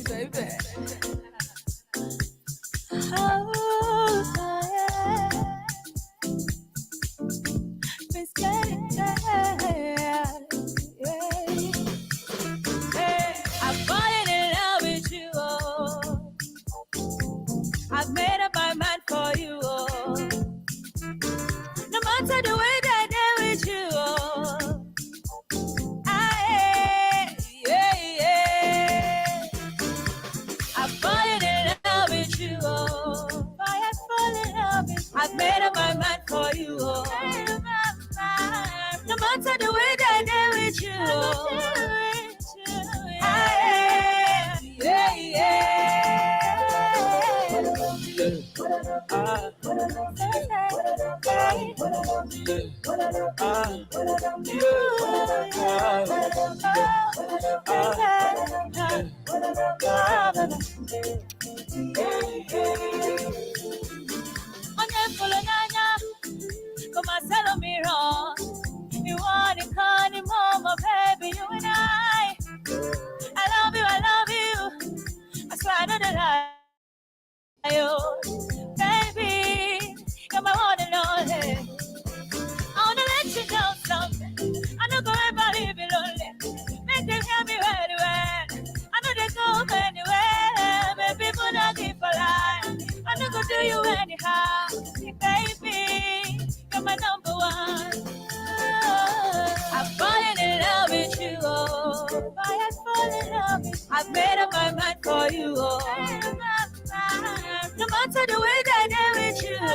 baby. It's getting tired. Hey, I'm falling in love with you. Oh. I've made up my mind for you. Oh. No matter the way that I did with you. Oh. I'm falling in love with you. Oh. I've made up my mind for you. Oh. No matter the way that I did with you. Oh. You want to call him mama, baby, you and I love you, I swear I don't lie, oh, baby, you're my one and only. I wanna let you know something, I don't go ever leave you lonely, make them hear me very well, I know they go anywhere, baby, but I give a lie, I don't go do you anyhow, baby, you're my number one. I'm falling in love with you, oh. I'm falling in love with you. I've made up my mind for you, oh. No matter the way that I did with you, oh.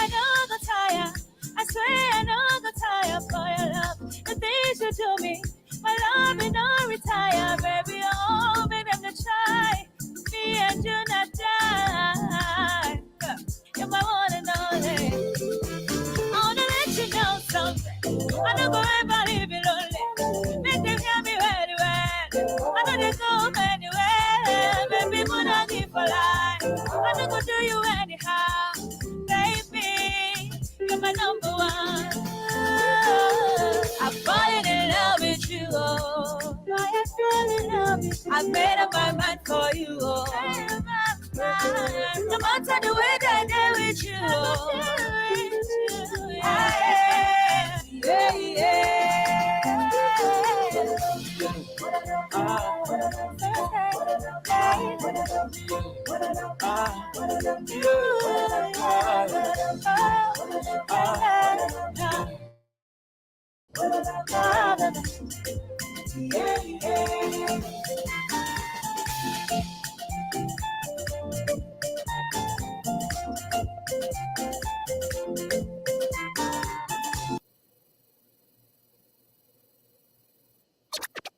I know I got tired. I swear I know I got tired for your love. The things you do me, my love will not retire, baby. Oh, baby, I'm gonna try. Me and you not die. You're my one and only. I wanna let you know something. I don't go ever leave you lonely. Make them hear me very well. I know they go anywhere. Baby, but I give a lie. I don't go do you anyhow. Baby, you're my number one. I'm falling in love with you, oh. I'm falling in love with you. I've made up my mind for you, oh. No matter the way that I did with you, oh.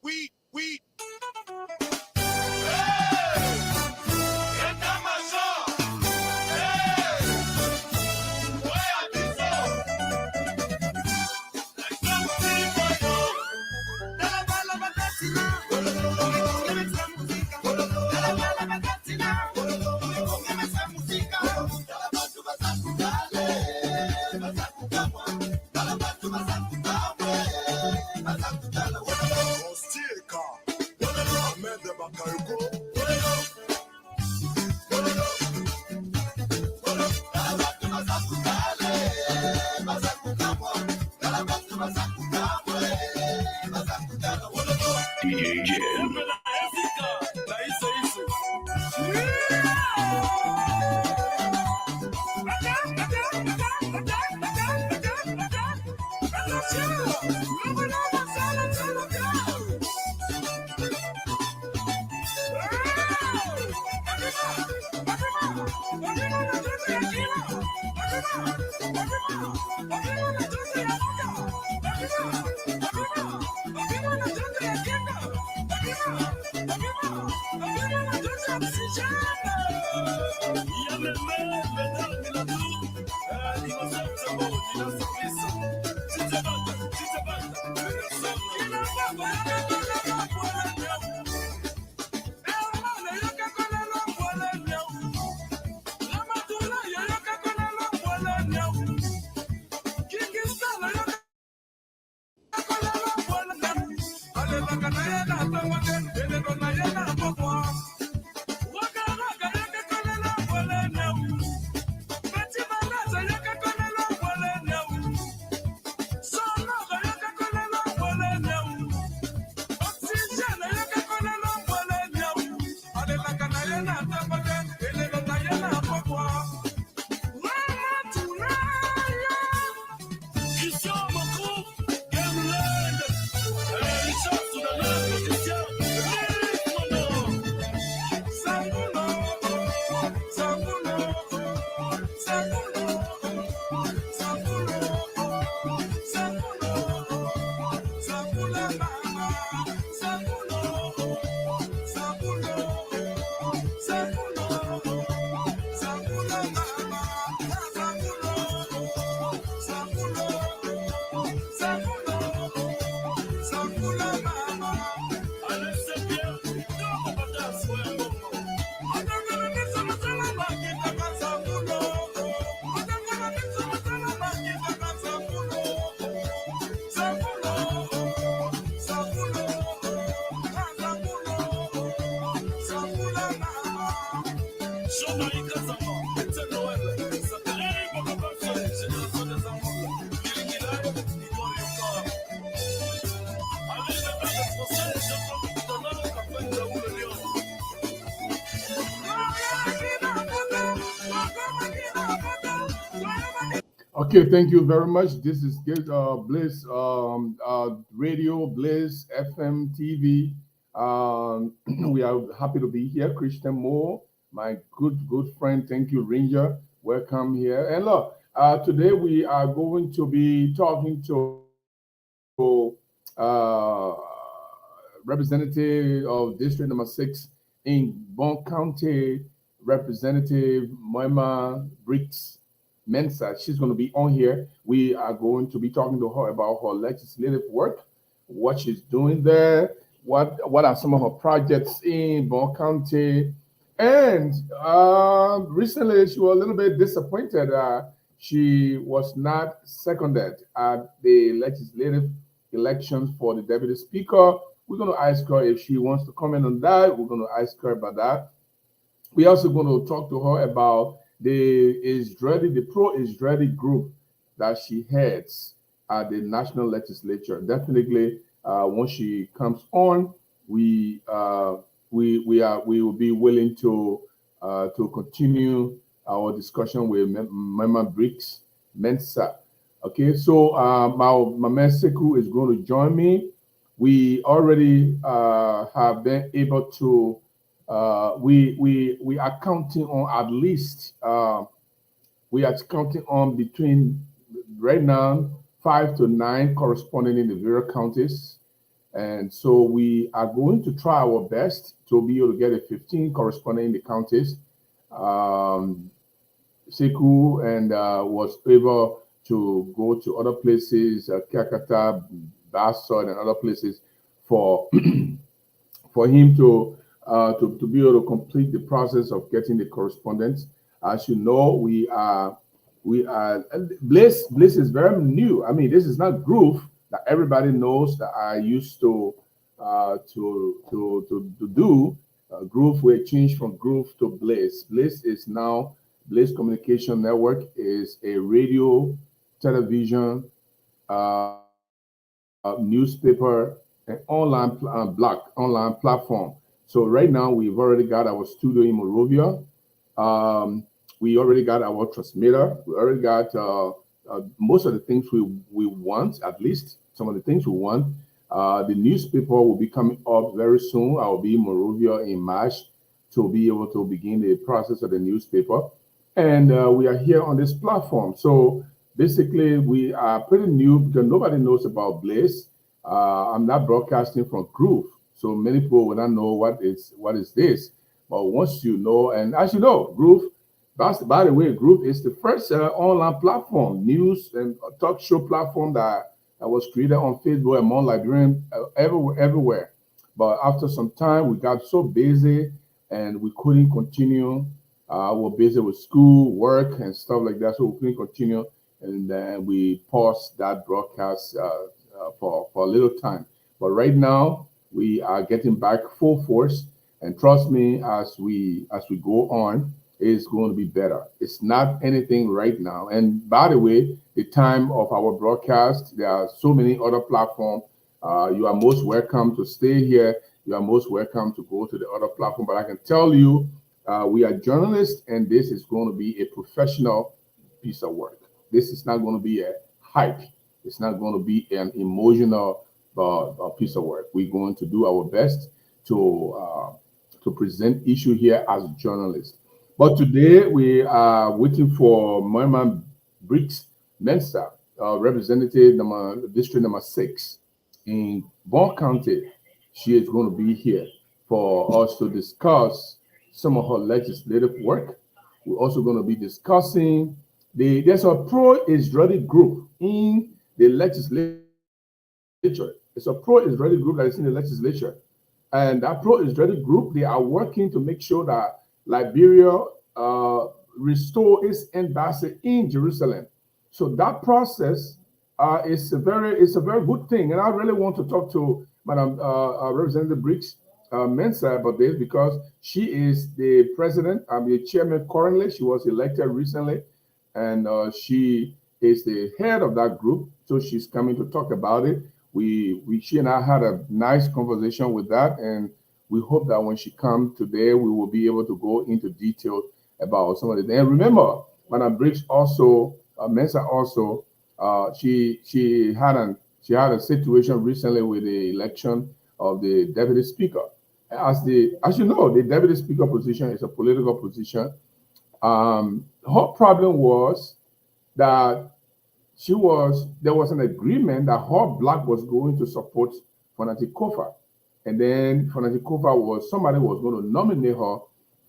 We Okay, thank you very much. This is good, Bliss Radio, Bliss FM TV. We are happy to be here. Christian Moore, my good friend. Thank you, Ranger. Welcome here. And look, today we are going to be talking to representative of District Number 6 in Bon County, Representative Moimah Briggs Mensah. She's going to be on here. We are going to be talking to her about her legislative work, what she's doing there, what are some of her projects in Bon County. And recently, she was a little bit disappointed. She was not seconded at the legislative elections for the deputy speaker. We're going to ask her if she wants to comment on that. We're going to ask her about that. We're also going to talk to her about the pro-Israeli group that she heads at the National Legislature. Definitely, once she comes on, we will be willing to continue our discussion with Moimah Briggs Mensah. Okay, so my man Sekou is going to join me. We already have been able to. We are counting on at least we are counting on between right now 5 to 9 corresponding in the various counties, and so we are going to try our best to be able to get a 15 corresponding in the counties. Sekou and was able to go to other places, Kakata, Bassot, and other places for for him to be able to complete the process of getting the correspondence. As you know, we are Bliss is very new. I mean, this is not Groove that everybody knows that I used to do. Groove will change from Groove to Bliss. Bliss is now Bliss Communication Network is a radio, television, newspaper, and online platform. So right now we've already got our studio in Monrovia. We already got our transmitter. We already got most of the things we want, at least some of the things we want. The newspaper will be coming up very soon. I will be in Monrovia in March to be able to begin the process of the newspaper. And we are here on this platform. So basically, we are pretty new because nobody knows about Bliss. I'm not broadcasting from Groove, so many people will not know what is this. But once you know, and as you know, Groove, By the way, Group is the first online platform, news and talk show platform that was created on Facebook among Liberians everywhere. But after some time, we got so busy and we couldn't continue. We were busy with school, work, and stuff like that, so we couldn't continue. And then we paused that broadcast for a little time. But right now, we are getting back full force. And trust me, as we go on, it's going to be better. It's not anything right now. And by the way, the time of our broadcast, there are so many other platforms. You are most welcome to stay here. You are most welcome to go to the other platform. But I can tell you, we are journalists, and this is going to be a professional piece of work. This is not going to be a hype. It's not going to be an emotional piece of work. We're going to do our best to present issue here as journalists. But today we are waiting for Moimah Briggs Mensah, representative district number 6 in Bon County. She is going to be here for us to discuss some of her legislative work. We're also going to be discussing there's a pro-Israeli group in the legislature. It's a pro-Israeli group that is in the legislature. And that pro-Israeli group, they are working to make sure that Liberia restore its embassy in Jerusalem. So that process is a very good thing. And I really want to talk to Madam Representative Briggs Mensah about this, because she is the president. I'm the chairman currently. She was elected recently, and she is the head of that group. So she's coming to talk about it. She and I had a nice conversation with that, and we hope that when she comes today, we will be able to go into detail about some of it. And remember, Madam Briggs also, Mensah also, she had a situation recently with the election of the deputy speaker. As you know, the deputy speaker position is a political position. Her problem was that there was an agreement that her bloc was going to support Fanatic Kofa. And then Fanatic Kofa somebody was going to nominate her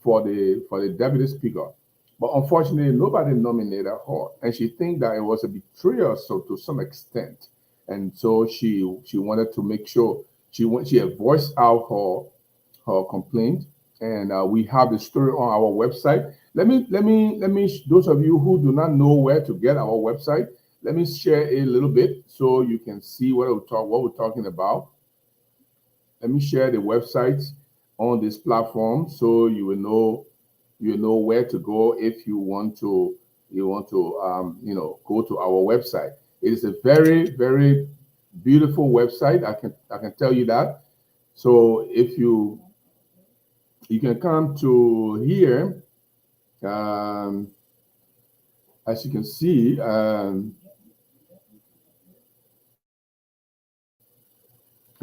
for the deputy speaker. But unfortunately, nobody nominated her. And she think that it was a betrayal, so to some extent. And so she wanted to make sure she voiced out her complaint. And we have the story on our website. Let me those of you who do not know where to get our website, let me share a little bit so you can see what we're talking about. Let me share the website on this platform so you will know where to go if you want to go to our website. It is a very, very beautiful website. I can tell you that. So if you can come to here, as you can see,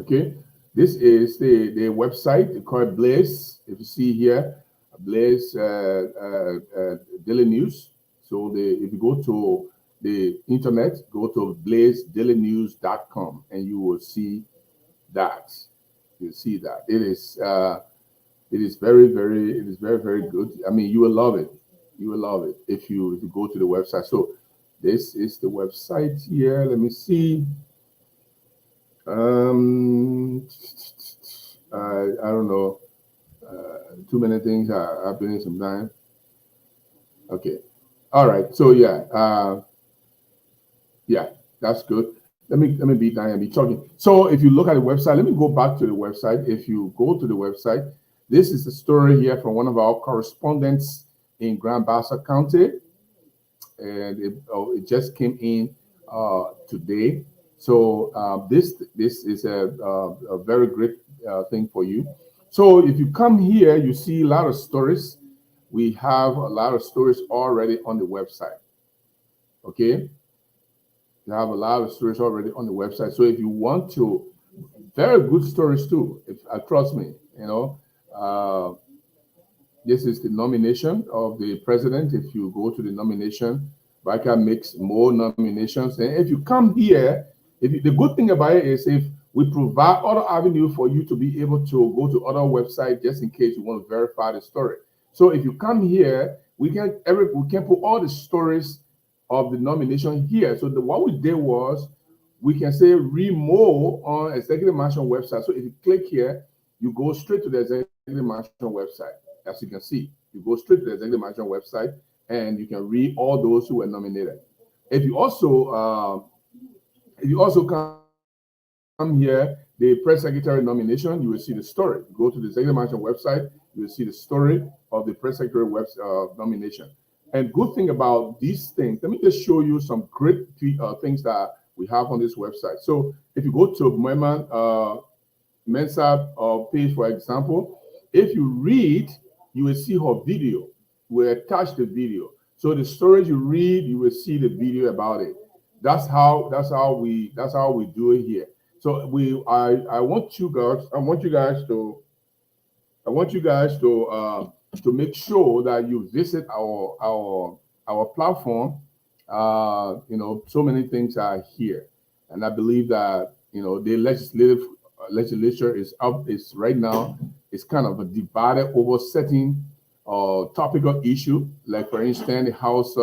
okay, this is the website called Blaze. If you see here, Blaze Daily News. So if you go to the internet, go to blazedailynews.com and you will see that. You'll see that. It is very, very good. I mean, you will love it. You will love it if you go to the website. So this is the website here. Let me see. I don't know. Too many things are happening sometimes. Okay. All right. So yeah, that's good. Let me be done and be talking. So if you look at the website, let me go back to the website. If you go to the website, this is the story here from one of our correspondents in Grand Bassa County, and it just came in today. So this is a very great thing for you. So if you come here, you see a lot of stories. We have a lot of stories already on the website. Okay, you have a lot of stories already on the website. So if you want to, very good stories too. Trust me, this is the nomination of the president. If you go to the nomination, Boakai makes more nominations. And if you come here, the good thing about it is if we provide other avenue for you to be able to go to other websites just in case you want to verify the story. So if you come here, we can put all the stories of the nomination here. So what we did was we can say read more on Executive Mansion website. So if you click here, you go straight to the Executive Mansion website. As you can see, you go straight to the Executive Mansion website and you can read all those who were nominated. If you also come here, the press secretary nomination, you will see the story. Go to the Executive Mansion website, you will see the story of the press secretary nomination. And good thing about these things, let me just show you some great things that we have on this website. So if you go to Moimah Mensah page, for example, if you read, you will see her video. We attach the video. So the stories you read, you will see the video about it. That's how we do it here. So I want you guys to make sure that you visit our platform. So many things are here, and I believe that the legislature is right now. It's kind of a divided over certain topical issue. Like for instance, the House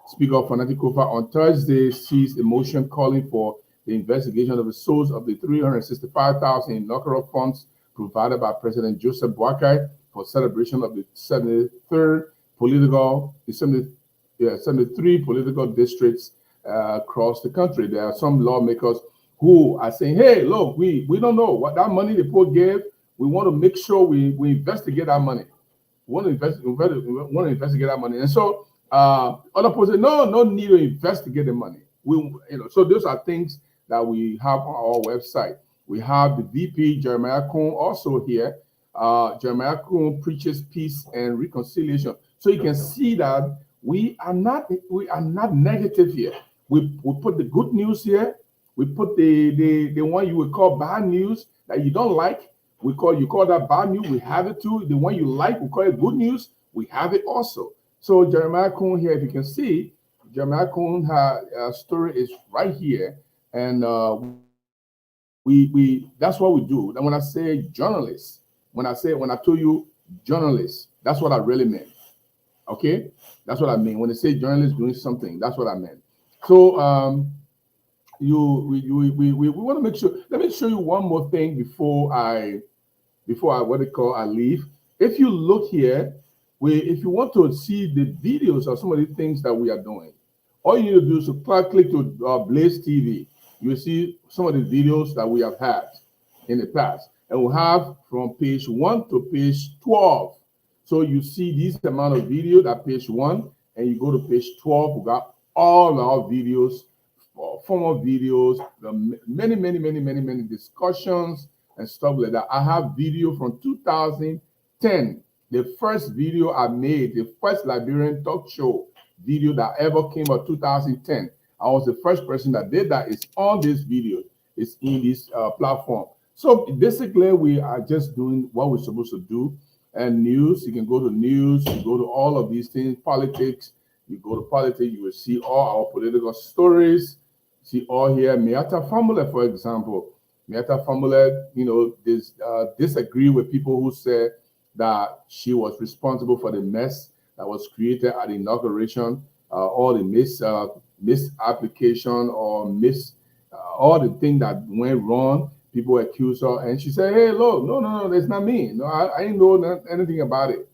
Speaker Fanatic Kruah on Thursday seized a motion calling for the investigation of the source of the $365,000 inaugural funds provided by President Joseph Boakai for celebration of the 73 political districts across the country. There are some lawmakers who are saying, hey, look, we don't know what that money the poor gave. We want to make sure we investigate that money. We want to investigate that money. And so other people say, no need to investigate the money. So those are things that we have on our website. We have the VP Jeremiah Koung also here. Jeremiah Koung preaches peace and reconciliation. So you can see that we are not negative here. We put the good news here. We put the one you would call bad news that you don't like. You call that bad news. We have it too. The one you like, we call it good news. We have it also. So Jeremiah Koung here, if you can see, Jeremiah Koung story is right here, and we that's what we do. And when I say journalists, when I told you journalists, that's what I really meant. Okay, that's what I mean. When they say journalists doing something, that's what I meant. So we want to make sure. Let me show you one more thing before I leave. If you look here, if you want to see the videos of some of the things that we are doing, all you need to do is to click to Blaze TV. You will see some of the videos that we have had in the past, and we'll have from page 1 to page 12. So you see this amount of video at page 1, and you go to page 12. We got all our videos, formal videos, many discussions and stuff like that. I have video from 2010. The first video I made, the first Liberian talk show video that ever came out, 2010. I was the first person that did that. It's on this video. It's in this platform. So basically, we are just doing what we're supposed to do. And news, you can go to news, you go to all of these things, politics. You go to politics, you will see all our political stories. See all here, Miata Famula, for example. Miata Famula, disagree with people who said that she was responsible for the mess that was created at the inauguration, all the misapplication or all the things that went wrong. People accuse her, and she said, "Hey, look, no, that's not me. No, I ain't know anything about it.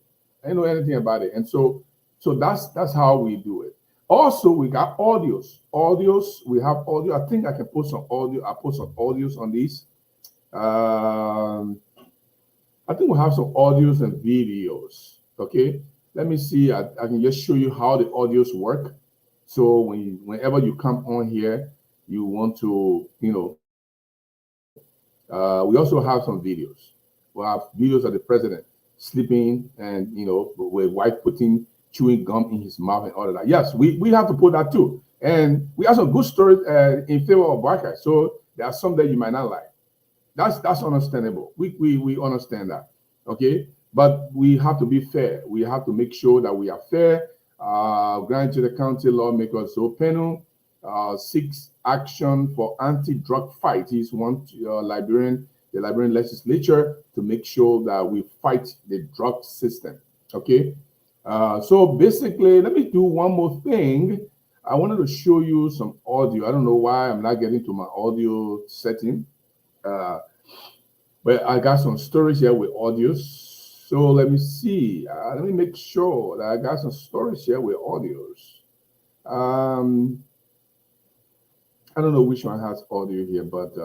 I ain't know anything about it." And so that's how we do it. Also, we got audios. We have audio. I think I can put some audio. I put some audios on these. I think we have some audios and videos. Okay, let me see. I can just show you how the audios work. So whenever you come on here, you want to, we also have some videos. We have videos of the president sleeping and, with wife chewing gum in his mouth and all of that. Yes, we have to put that too. And we have some good stories in favor of Boakai. So there are some that you might not like. That's understandable. We understand that. Okay. But we have to be fair. We have to make sure that we are fair. Granted to the county lawmakers, so panel seeks action for anti-drug fight. He's one the Liberian legislature to make sure that we fight the drug system. Okay. So basically, let me do one more thing. I wanted to show you some audio. I don't know why I'm not getting to my audio setting, but I got some storage here with audios. So let me see. Let me make sure that I got some storage here with audios. I don't know which one has audio here, but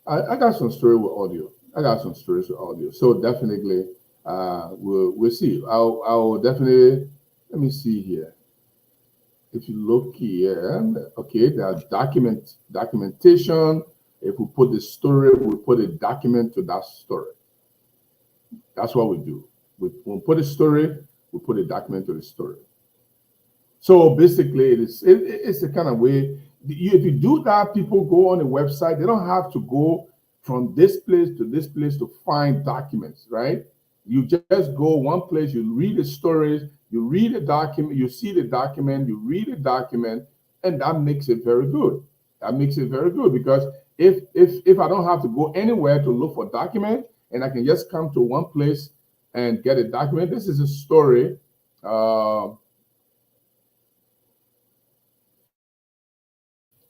I got some story with audio. I got some stories with audio. So definitely, we'll see. I'll definitely, let me see here. If you look here, okay, there's documentation. If we put the story, we put a document to that story. That's what we do. We put a story, we put a document to the story. So basically, it's a kind of way. If you do that, people go on the website. They don't have to go from this place to find documents, right? You just go one place, you read the stories, you read the document, you see the document, you read the document, and that makes it very good. That makes it very good because if I don't have to go anywhere to look for document, and I can just come to one place and get a document. This is a story.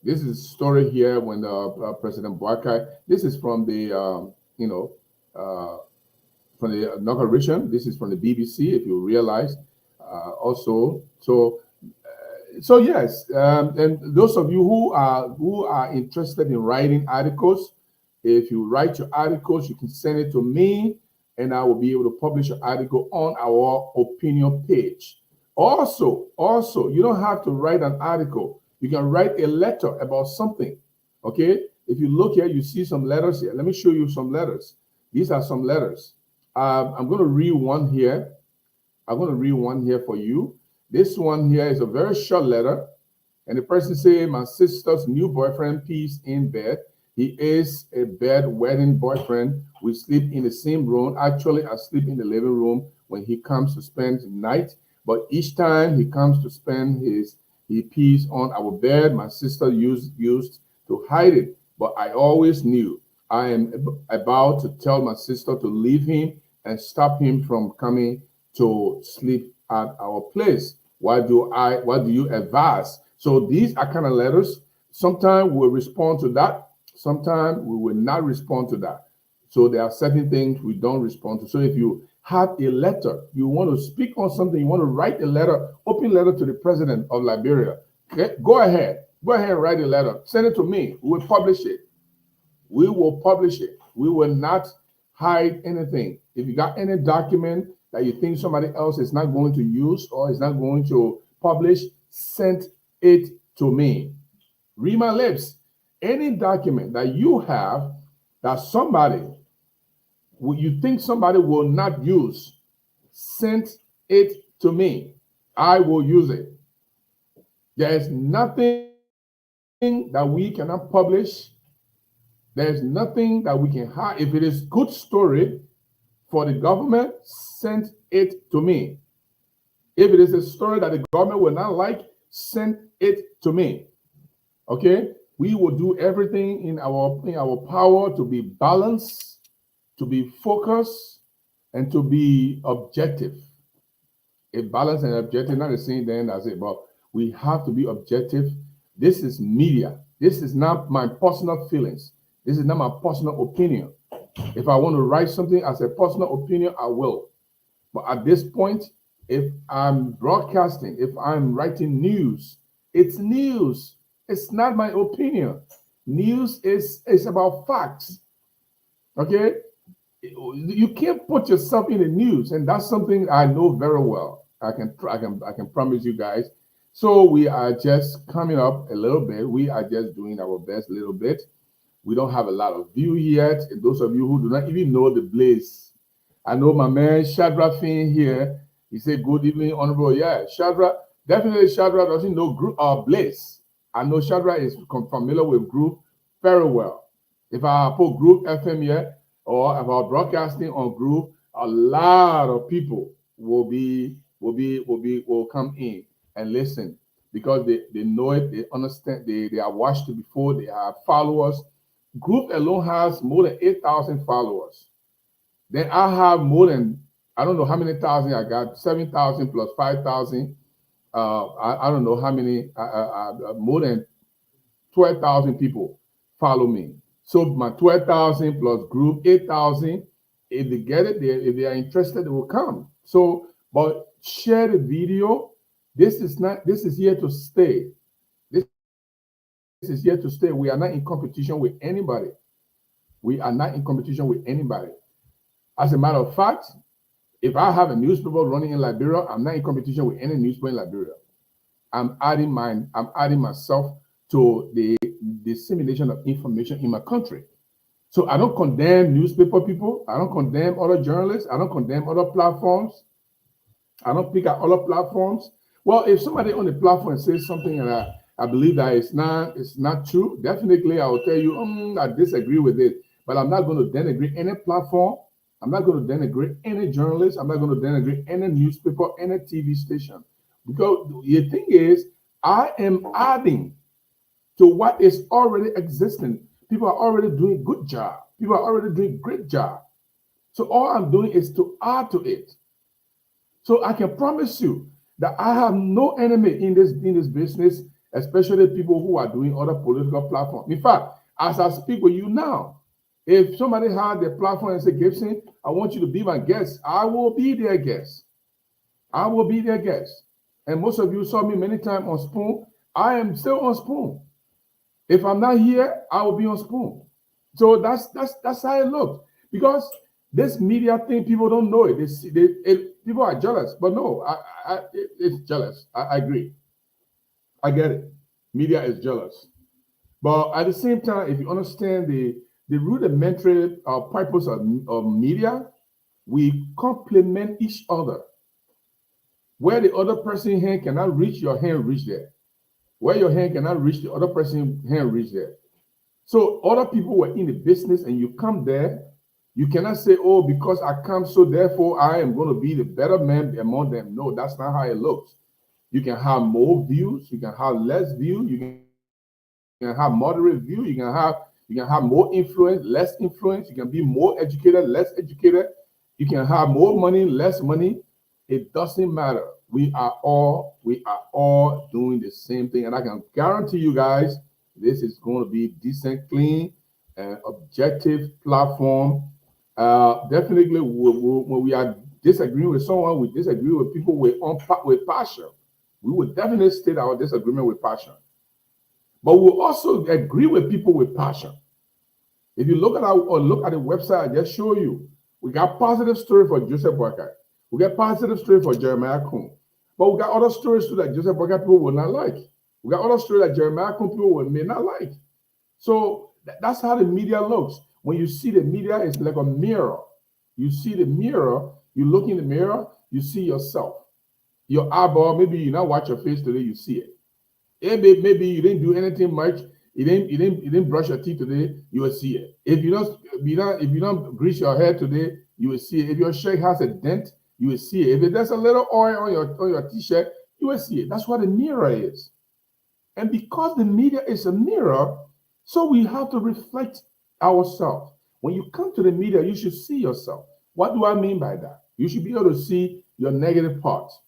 This is a story here when President Boakai. This is from the from the inauguration. This is from the BBC. If you realize, also so yes, and those of you who are interested in writing articles, if you write your articles, you can send it to me, and I will be able to publish your article on our opinion page. Also, you don't have to write an article. You can write a letter about something. Okay, if you look here, you see some letters here. Let me show you some letters. These are some letters. I'm going to read one here. I'm going to read one here for you. This one here is a very short letter. And the person say, my sister's new boyfriend pees in bed. He is a bedwetting boyfriend. We sleep in the same room. Actually, I sleep in the living room when he comes to spend the night. But each time he comes to spend he pees on our bed. My sister used to hide it. But I always knew. I am about to tell my sister to leave him and stop him from coming to sleep at our place. What do you advise? So these are kind of letters. Sometimes we'll respond to that. Sometimes we will not respond to that. So there are certain things we don't respond to. So if you have a letter, you want to speak on something, you want to write a letter, open letter to the president of Liberia, okay? Go ahead and write a letter. Send it to me. We will publish it. We will publish it. We will not hide anything. If you got any document that you think somebody else is not going to use or is not going to publish, send it to me. Read my lips. Any document that you have that you think somebody will not use, send it to me. I will use it. There is nothing that we cannot publish. There's nothing that we can hide. If it is good story for the government, send it to me. If it is a story that the government will not like, send it to me. Okay? We will do everything in our power to be balanced, to be focused, and to be objective. A balance and objective, not the same thing as it, but we have to be objective. This is media. This is not my personal feelings. This is not my personal opinion. If I want to write something as a personal opinion, I will. But at this point, if I'm broadcasting, if I'm writing news, it's news. It's not my opinion. News is about facts. Okay? You can't put yourself in the news, and that's something I know very well. I can promise you guys. So we are just coming up a little bit. We are just doing our best a little bit. We don't have a lot of view yet. And those of you who do not even know the Blaze, I know my man Shadrach Finn here. He said, "Good evening, Honorable." Yeah, Shadrach, definitely Shadrach doesn't know group Blaze. I know Shadrach is familiar with group very well. If I put group FM here or if I'm broadcasting on group, a lot of people will come in and listen because they know it, they understand, they are watched it before, they have followers. Group alone has more than 8,000 followers. Then I have more than, I don't know how many thousand I got, 7,000 plus 5,000. I don't know how many, more than 12,000 people follow me. So my 12,000 plus group, 8,000, if they get it, if they are interested, they will come. So, but share the video. This is here to stay. This is here to stay. We are not in competition with anybody. We are not in competition with anybody. As a matter of fact, if I have a newspaper running in Liberia, I'm not in competition with any newspaper in Liberia. I'm adding myself to the dissemination of information in my country. So I don't condemn newspaper people. I don't condemn other journalists. I don't condemn other platforms. I don't pick out other platforms. Well, if somebody on the platform says something and I believe that it's not true, definitely I will tell you, I disagree with it. But I'm not going to denigrate any platform. I'm not going to denigrate any journalist. I'm not going to denigrate any newspaper, any TV station. Because the thing is, I am adding to what is already existing. People are already doing a good job. People are already doing a great job. So all I'm doing is to add to it. So I can promise you that I have no enemy in this business, especially people who are doing other political platforms. In fact, as I speak with you now, if somebody had their platform and say, Gibson, I want you to be my guest, I will be their guest. I will be their guest. And most of you saw me many times on Spoon. I am still on Spoon. If I'm not here, I will be on Spoon. So that's how it looks. Because this media thing, people don't know it. People are jealous. But no, it's jealous. I agree. I get it. Media is jealous. But at the same time, if you understand the rudimentary purpose of media, we complement each other. Where the other person's hand cannot reach, your hand reach there. Where your hand cannot reach, the other person's hand reach there. So other people were in the business and you come there, you cannot say, oh, because I come, so therefore I am going to be the better man among them. No, that's not how it looks. You can have more views, you can have less views, you can have moderate view, you can have more influence, less influence, you can be more educated, less educated, you can have more money, less money. It doesn't matter. We are all doing the same thing. And I can guarantee you guys, this is going to be decent, clean, and objective platform. Definitely, when we are disagreeing with someone, we disagree with people with passion. We would definitely state our disagreement with passion. But we'll also agree with people with passion. If you look at the website, I just show you, we got positive story for Joseph Boakai. We got positive story for Jeremiah Koung. But we got other stories too that Joseph Boakai people will not like. We got other stories that Jeremiah Koung people may not like. So that's how the media looks. When you see the media, it's like a mirror. You see the mirror, you look in the mirror, you see yourself. Your eyeball, maybe you not watch your face today, you see it. Maybe you didn't do anything much. You didn't brush your teeth today, you will see it. If you don't grease your hair today, you will see it. If your shirt has a dent, you will see it. If there's a little oil on your t-shirt, you will see it. That's what a mirror is. And because the media is a mirror, so we have to reflect ourselves. When you come to the media, you should see yourself. What do I mean by that? You should be able to see your negative parts,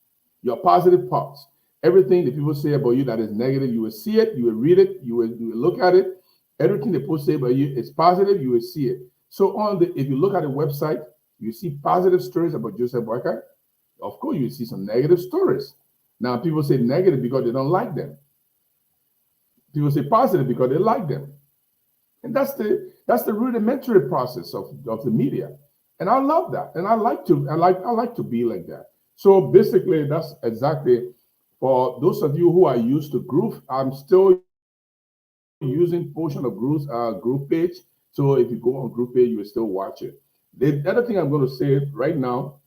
your positive parts. Everything that people say about you that is negative, you will see it, you will read it, you will look at it. Everything that people say about you is positive, you will see it. So if you look at the website, you see positive stories about Joseph Boakai. Of course, you see some negative stories. Now, people say negative because they don't like them. People say positive because they like them. And that's the rudimentary process of the media. And I love that. And I like to be like that. So basically, that's exactly for those of you who are used to Groove. I'm still using portion of Groove's Groove page. So if you go on Groove page, you will still watch it. The other thing I'm going to say right now,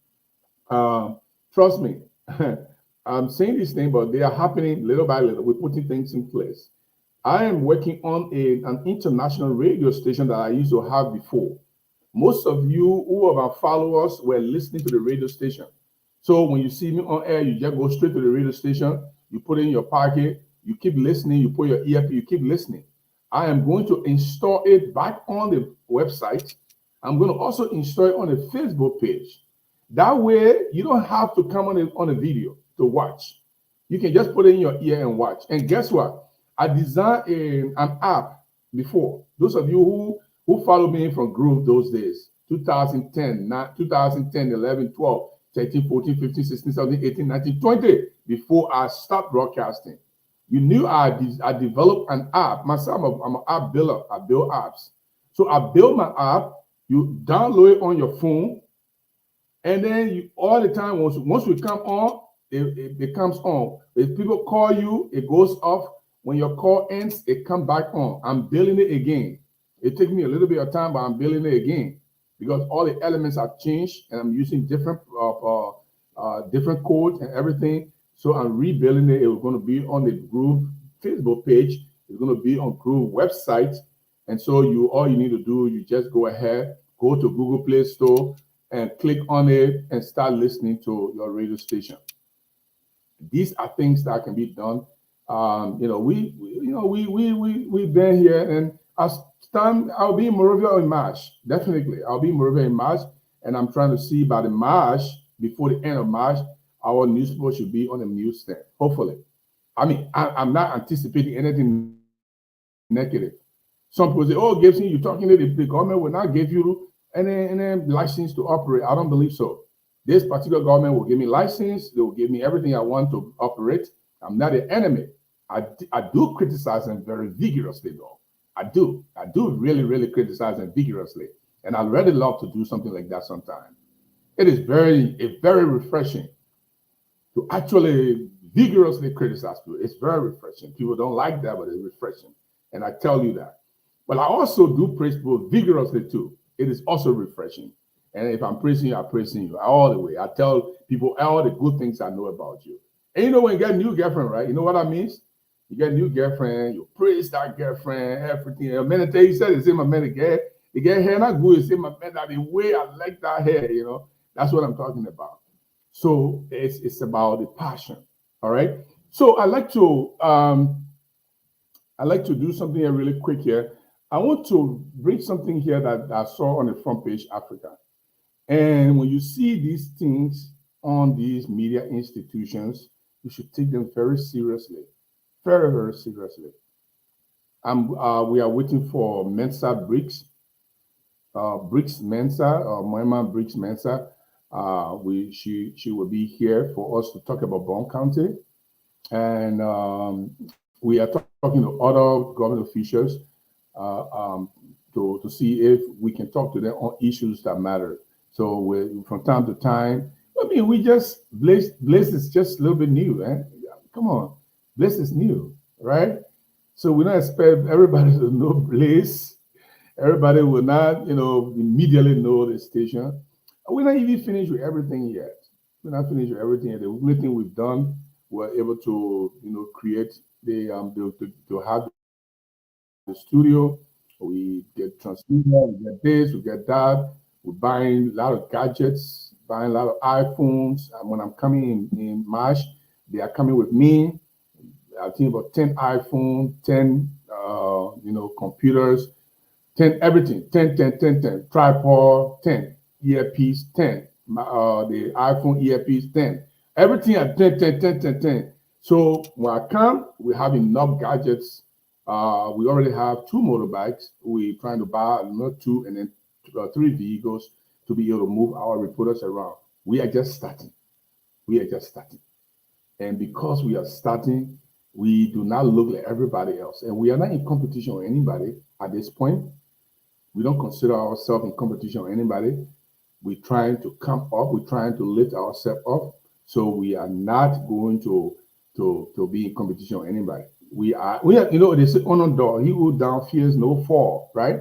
trust me, I'm saying these things, but they are happening little by little. We're putting things in place. I am working on an international radio station that I used to have before. Most of you who are followers were listening to the radio station. So when you see me on air, you just go straight to the radio station, you put it in your pocket, you keep listening, you put your earpiece, you keep listening. I am going to install it back on the website I'm going to also install it on a Facebook page. That way, you don't have to come on a video to watch. You can just put it in your ear and watch. And guess what? I designed an app before. Those of you who followed me from Groove those days, 2010, 2010, 11, 12, 13, 14, 15, 16, 17, 18, 19, 20, before I stopped broadcasting. You knew I developed an app. Myself, I'm an app builder. I build apps. So I build my app. You download it on your phone. And then you, all the time, once we come on, it comes on. If people call you, it goes off. When your call ends, it comes back on. I'm building it again. It takes me a little bit of time, but I'm building it again because all the elements have changed, and I'm using different different codes and everything. So I'm rebuilding it. It's going to be on the Groove Facebook page. It's going to be on Groove website. And so all you need to do, you just go ahead, go to Google Play Store, and click on it and start listening to your radio station. These are things that can be done. We've been here, and as time I'll be in Monrovia in March. Definitely, I'll be in Monrovia in March, and I'm trying to see by the March, before the end of March, our newspaper should be on the newsstand. Hopefully, I mean, I'm not anticipating anything negative. Some people say, "Oh, Gibson, you're talking to the government will not give you any license to operate." I don't believe so. This particular government will give me license. They will give me everything I want to operate. I'm not an enemy. I do criticize them very vigorously, though. I do really, really criticize them vigorously. And I'd really love to do something like that sometime. It is very refreshing to actually vigorously criticize people. It's very refreshing. People don't like that, but it's refreshing. And I tell you that. But I also do praise people vigorously too. It is also refreshing. And if I'm praising you, I'm praising you all the way. I tell people all the good things I know about you. And you know when you get a new girlfriend, right? You know what that means? You get a new girlfriend, you praise that girlfriend, everything. A minute you said the same a minute, the girl hair not good, it's my man that the way I like that hair, That's what I'm talking about. So it's about the passion. All right. So I like to do something here really quick here. I want to bring something here that I saw on the front page, Africa. And when you see these things on these media institutions, you should take them very seriously, very, very seriously. We are waiting for Mensah Briggs Mensah, Moimah Briggs Mensah. She will be here for us to talk about Bond County, and we are talking to other government officials to see if we can talk to them on issues that matter. So from time to time, I mean, we just Blaze is just a little bit new, eh? Come on, Blaze is new, right? So we don't expect everybody to know Blaze. Everybody will not, immediately know the station. We're not even finished with everything yet. We're not finished with everything yet. The only thing we've done, we're able to, create to have the studio. We get transmitter, we get this, we get that. We're buying a lot of gadgets, buying a lot of iPhones. And when I'm coming in March, they are coming with me. I think about 10 iPhone, 10, computers, 10 everything, 10, tripod, 10, earpiece, 10, the iPhone earpiece, 10. Everything at 10. So when I come, we have enough gadgets. We already have 2 motorbikes. We're trying to buy another 2 and then 3 vehicles to be able to move our reporters around. We are just starting. And because we are starting, we do not look like everybody else. And we are not in competition with anybody at this point. We don't consider ourselves in competition with anybody. We're trying to come up. We're trying to lift ourselves up. So we are not going to be in competition with anybody. We are, they say on the door, he who down fears no fall, right?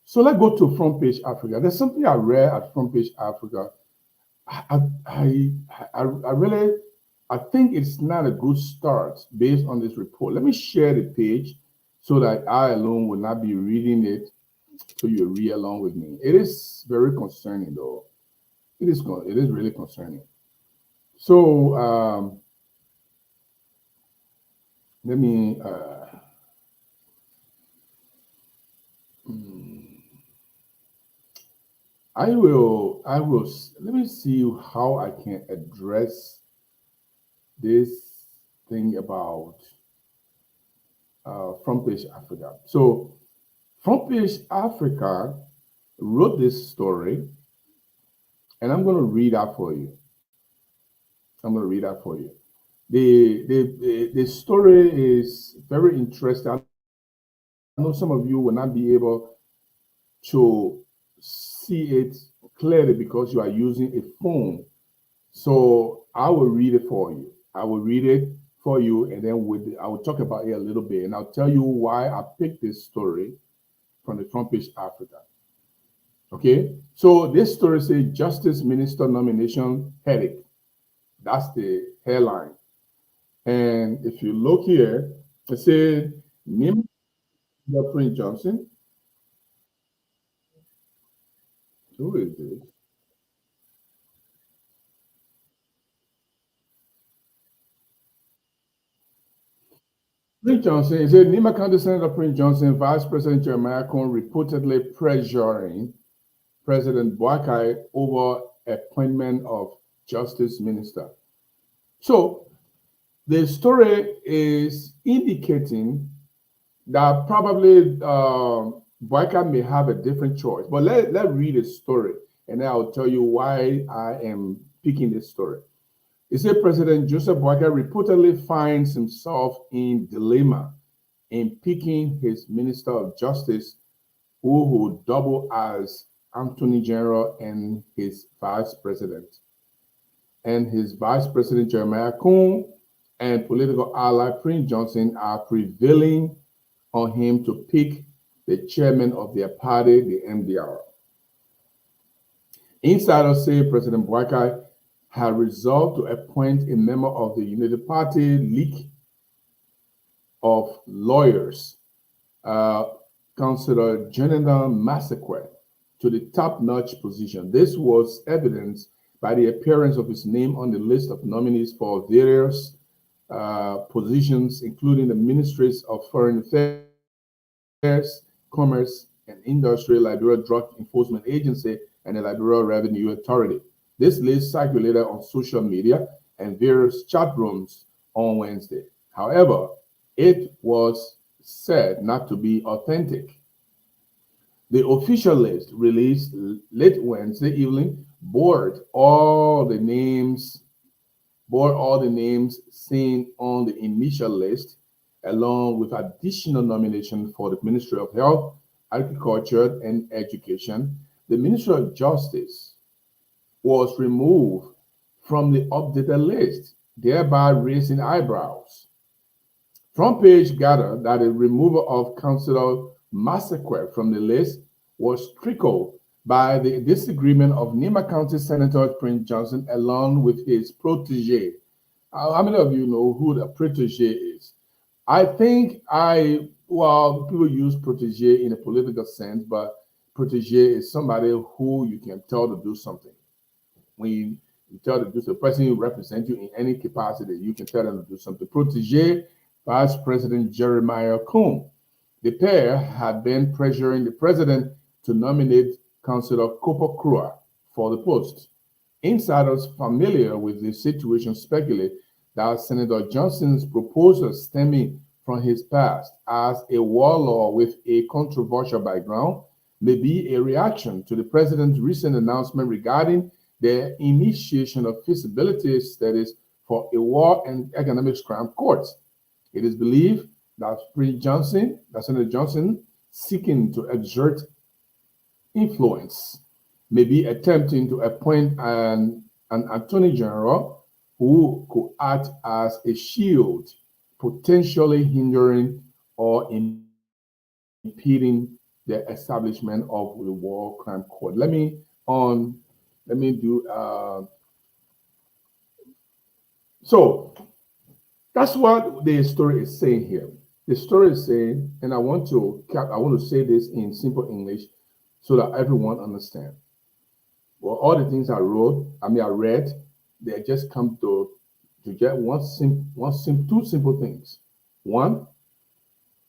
So let's go to Front Page Africa. There's something I read at Front Page Africa. I think it's not a good start based on this report. Let me share the page so that I alone will not be reading it, so you read along with me. It is very concerning, though. It is really concerning. So let me Let me see how I can address this thing about Front Page Africa. So, Front Page Africa wrote this story, and I'm going to read out for you. I'm going to read out for you. The story is very interesting. I know some of you will not be able to see it clearly because you are using a phone. So I will read it for you. I will read it for you, and then I will talk about it a little bit, and I'll tell you why I picked this story from the Front Page Africa. Okay, so this story says Justice Minister nomination headache. That's the headline. And if you look here, it says name Prince Johnson. Who is this? Prince Johnson, it said Nima County Senator Prince Johnson, Vice President Jeremiah Koung reportedly pressuring President Boakai over appointment of Justice Minister. So the story is indicating that probably Boakai may have a different choice. But let's read the story, and then I'll tell you why I am picking this story. It said President Joseph Boakai reportedly finds himself in dilemma in picking his Minister of Justice, who would double as Attorney General and his Vice President. And his Vice President Jeremiah Koung and political ally Prince Johnson are prevailing on him to pick the chairman of their party, the MDR. Insiders say President Boakai had resolved to appoint a member of the United Party League of Lawyers, Councillor Jonathan Massaquet, to the top-notch position. This was evidenced by the appearance of his name on the list of nominees for various positions, including the Ministries of Foreign Affairs, Commerce and Industry, Liberia Drug Enforcement Agency, and the Liberia Revenue Authority. This list circulated on social media and various chat rooms on Wednesday. However, it was said not to be authentic. The official list released late Wednesday evening bore all the names seen on the initial list, along with additional nominations for the Ministry of Health, Agriculture, and Education. The Ministry of Justice was removed from the updated list, thereby raising eyebrows. Front Page gathered that the removal of Councillor Massaquet from the list was triggered by the disagreement of Nima County Senator Prince Johnson along with his protege. How many of you know who the protege is? I think people use protege in a political sense, but protege is somebody who you can tell to do something. When you tell to do the person who represents you in any capacity, you can tell them to do something. Protege, Vice President Jeremiah Koung. The pair had been pressuring the president to nominate Councillor Kruah for the post. Insiders familiar with the situation speculate that Senator Johnson's proposal stemming from his past as a warlord with a controversial background may be a reaction to the president's recent announcement regarding the initiation of feasibility studies for a war and economic crime court. It is believed that Senator Johnson, seeking to exert influence, may be attempting to appoint an attorney general who could act as a shield, potentially hindering or impeding the establishment of the war crime court. Let me do so that's what the story is saying here. The story is saying, and I want to say this in simple English so that everyone understands. Well, all the things I read, they just come to get two simple things. One,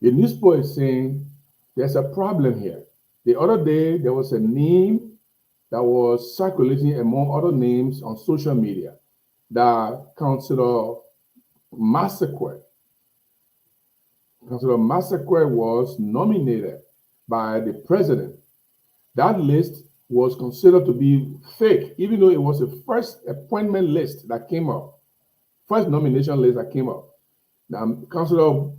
the newspaper is saying there's a problem here. The other day there was a name that was circulating among other names on social media that Councillor Massacre was nominated by the president. That list was considered to be fake, even though it was the first appointment list that came up, first nomination list that came up. Now, Councillor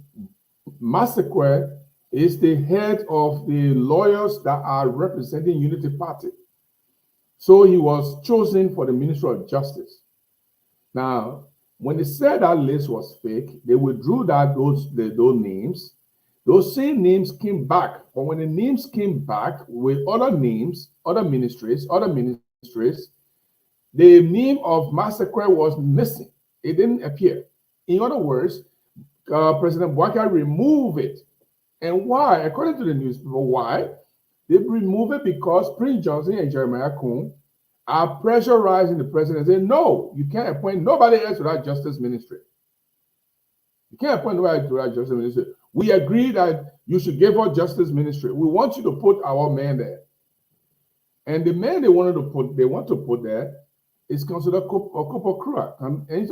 Massacre is the head of the lawyers that are representing Unity Party. So he was chosen for the Ministry of Justice. Now, when they said that list was fake, they withdrew those names. Those same names came back. But when the names came back with other names, other ministries, the name of Massacre was missing. It didn't appear. In other words, President Boakai removed it. And why? According to the newspaper, why? They removed it because Prince Johnson and Jeremiah Koung are pressurizing the president, saying, no, you can't appoint nobody else to that justice ministry. You can't appoint nobody to that justice ministry. We agree that you should give us justice ministry. We want you to put our man there. And the man they want to put there is considered Kruah. And he's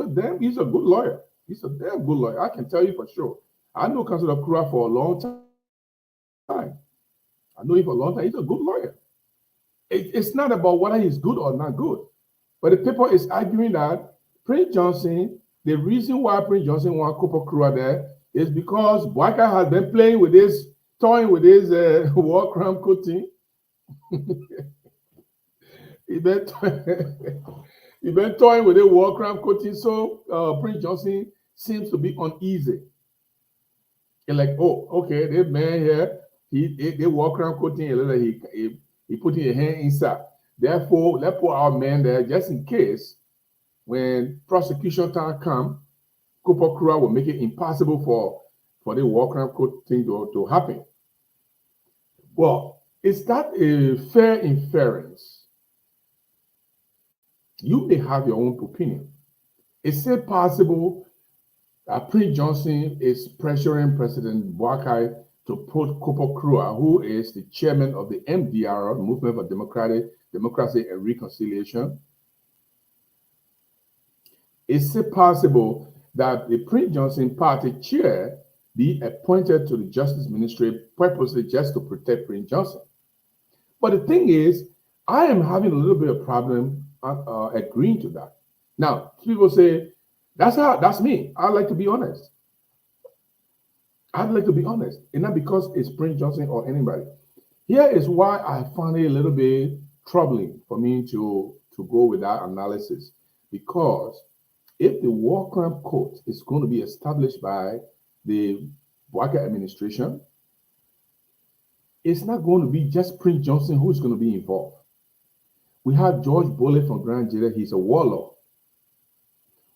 a good lawyer. He's a damn good lawyer. I can tell you for sure. I know Councillor Kruah for a long time. I know him for a long time. He's a good lawyer. It's not about whether he's good or not good. But the people is arguing that Prince Johnson, the reason why Prince Johnson wants Kruah there is because Boakai has been playing with this, toying with his war crime coating. He been toying with the war crime coating, so Prince Johnson seems to be uneasy. And like, oh, okay, this man here, they war crime coating, he put his hand inside. Therefore, let's put our man there just in case when prosecution time comes, Kruah will make it impossible for the war crime coating to happen. Well, is that a fair inference? You may have your own opinion. Is it possible that Prince Johnson is pressuring President Boakai to put Kruah, who is the chairman of the MDR, Movement for Democracy and Reconciliation? Is it possible that the Prince Johnson party chair be appointed to the Justice Ministry purposely just to protect Prince Johnson? But the thing is, I am having a little bit of problem agreeing to that. Now, people say, that's me. I like to be honest. I'd like to be honest, and not because it's Prince Johnson or anybody. Here is why I find it a little bit troubling for me to go with that analysis. Because if the war crime court is going to be established by the Boakai administration, it's not going to be just Prince Johnson who's going to be involved. We have George Bole from Grand Jada. He's a warlord.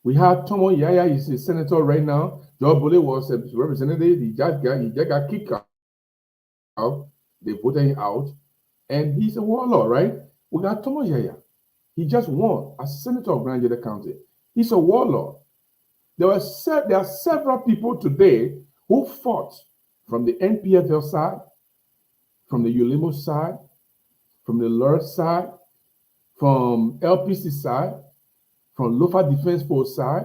We have Tomo Yaya. He's a senator right now. George Bole was a representative. He just got kicked out. They voted him out. And he's a warlord, right? We got Tomo Yaya. He just won as senator of Grand Jada County. He's a warlord. There are several people today who fought from the NPFL side, from the Ulimo side, from the LUR side, from LPC side, from Lofa Defense Force side,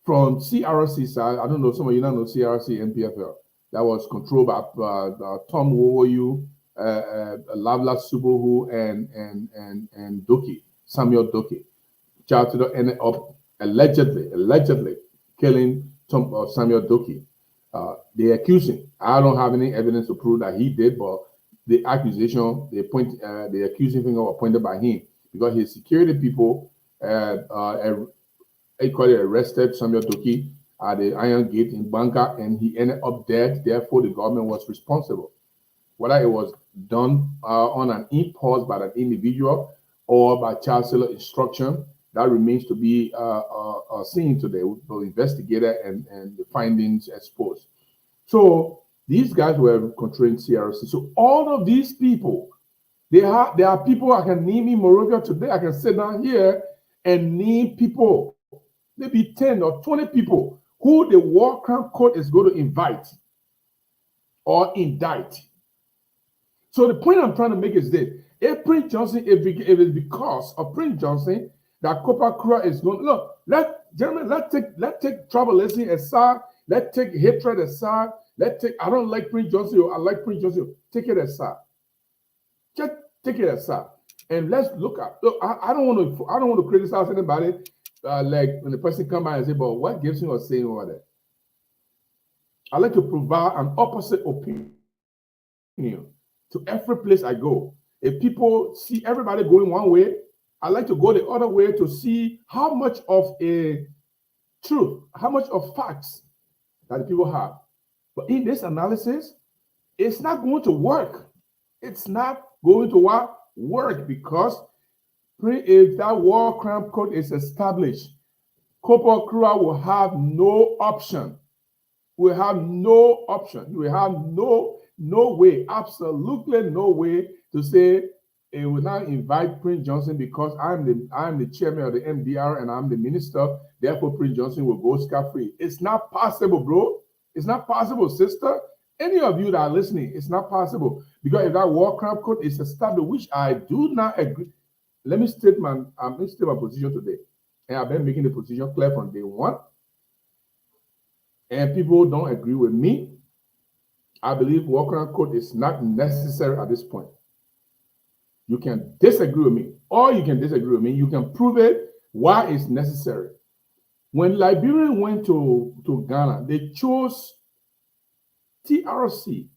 from CRC side. I don't know, some of you don't know CRC NPFL. That was controlled by Tom Wowoyu, Lavla Subohu, and Doki, Samuel Doki. Chartered ended up allegedly killing Samuel Doki. They accuse him. I don't have any evidence to prove that he did, but the accusation, the accusing finger was pointed by him because his security people arrested Samuel Doki at the Iron Gate in Banga, and he ended up dead. Therefore, the government was responsible. Whether it was done on an impulse by an individual or by child seller instruction, that remains to be seen today with the investigator and the findings exposed. So these guys were controlling CRC. So all of these people, there are people I can name in Morovia today. I can sit down here and name people, maybe 10 or 20 people who the war crime court is going to invite or indict. So the point I'm trying to make is this: If Prince Johnson, if it's because of Prince Johnson that Kruah is going, look, let's take tribalism aside, let's take hatred aside, I don't like Prince Johnson, I like Prince Johnson. Take it aside. Just take it aside. And let's look, I don't want to criticize anybody like when the person come by and say, but what gives you a saying over that? I like to provide an opposite opinion to every place I go. If people see everybody going one way, I like to go the other way to see how much of a truth, how much of facts that the people have. But in this analysis, it's not going to work. It's not going to work because if that war crime code is established, Corporal Kruah will have no option. We have no option. We have no way, absolutely no way to say it will not invite Prince Johnson because I'm the chairman of the MDR and I'm the minister. Therefore, Prince Johnson will go scot-free. It's not possible, bro. It's not possible, sister. Any of you that are listening, it's not possible because if that war crime code is established, which I do not agree. Let me state my position today, and I've been making the position clear from day one. And people don't agree with me. I believe war crime code is not necessary at this point. You can disagree with me, or you can disagree with me. You can prove it why it's necessary. When Liberians went to Ghana, they chose TRC.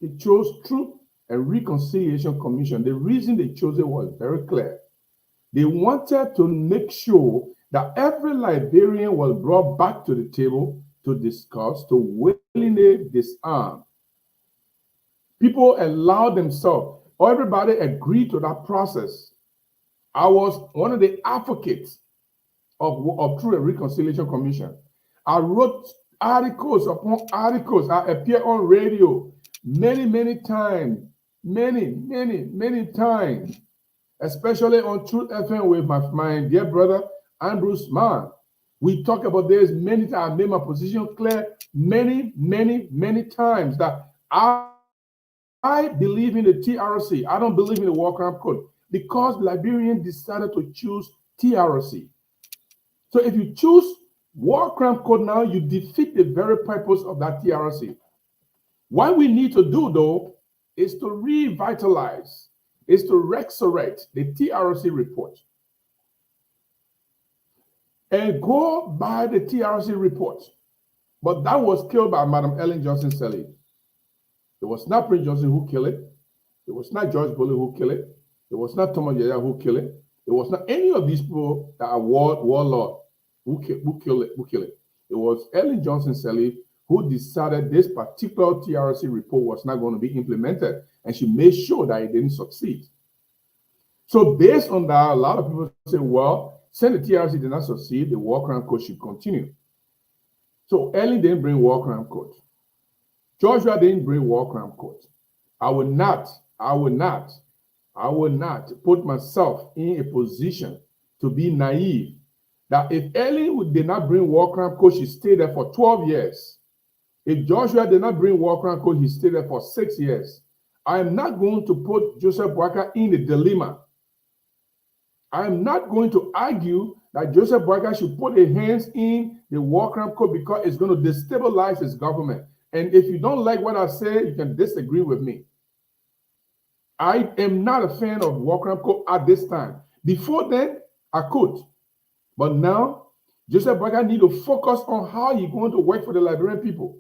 They chose Truth and Reconciliation Commission. The reason they chose it was very clear. They wanted to make sure that every Liberian was brought back to the table to discuss, to willingly disarm. People allowed themselves, or everybody agreed to that process. I was one of the advocates of Truth and Reconciliation Commission. I wrote articles upon articles. I appeared on radio many times, many times, especially on Truth FM with my dear brother, Andrew Mann. We talk about this many times. I made my position clear many times that I believe in the TRC. I don't believe in the war crime code because Liberians decided to choose TRC. So if you choose war crime code now, you defeat the very purpose of that TRC. What we need to do, though, is to revitalize, is to resurrect the TRC report. And go by the TRC report. But that was killed by Madam Ellen Johnson Sirleaf. It was not Prince Johnson who killed it. It was not George Bulley who killed it. It was not Thomas Yaya who killed it. It was not any of these people that are warlords who killed it. It was Ellen Johnson Sirleaf who decided this particular TRC report was not going to be implemented. And she made sure that it didn't succeed. So based on that, a lot of people say, well, since the TRC did not succeed, the war crime code should continue. So Ellen didn't bring war crime code. Joshua didn't bring war crime code. I will not put myself in a position to be naive that if Ellen did not bring war crime code, she stayed there for 12 years. If Joshua did not bring war crime code, he stayed there for 6 years. I am not going to put Joseph Boakai in the dilemma. I am not going to argue that Joseph Boakai should put his hands in the war crime code because it's going to destabilize his government. And if you don't like what I say, you can disagree with me. I am not a fan of war crime code at this time. Before then, I could. But now, Joseph Boakai needs to focus on how he's going to work for the Liberian people.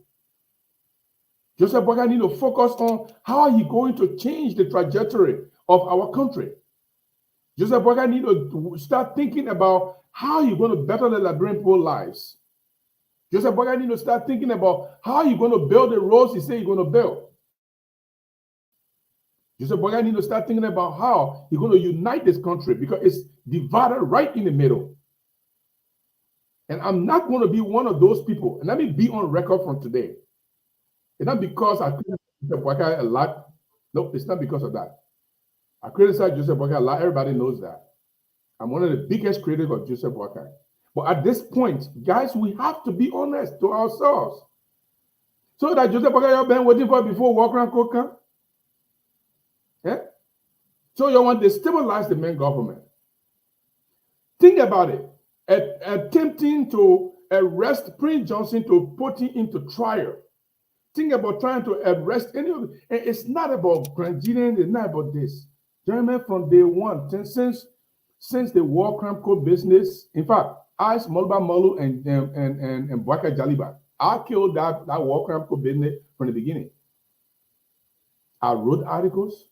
Joseph Boakai needs to focus on how he's going to change the trajectory of our country. Joseph Boakai needs to start thinking about how you're going to better the Liberian people's lives. Joseph Boakai needs to start thinking about how you're going to build the roads he said you're going to build. Joseph Boakai needs to start thinking about how you're going to unite this country because it's divided right in the middle. And I'm not going to be one of those people. And let me be on record from today. It's not because I criticize Joseph Boakai a lot. No, it's not because of that. I criticize Joseph Boakai a lot. Everybody knows that. I'm one of the biggest critics of Joseph Boakai. But at this point, guys, we have to be honest to ourselves. So that Joseph Boakai have been waiting for before war crime code come. Yeah? So you want to stabilize the main government. Think about it. Attempting to arrest Prince Johnson to put him into trial. Think about trying to arrest any of it. And it's not about Nigerian, it's not about this. Gentlemen, from day one, since the war crime code business, in fact, I, Moimah Malu, and Boakai Jaliba, I killed that war crime code business from the beginning. I wrote articles.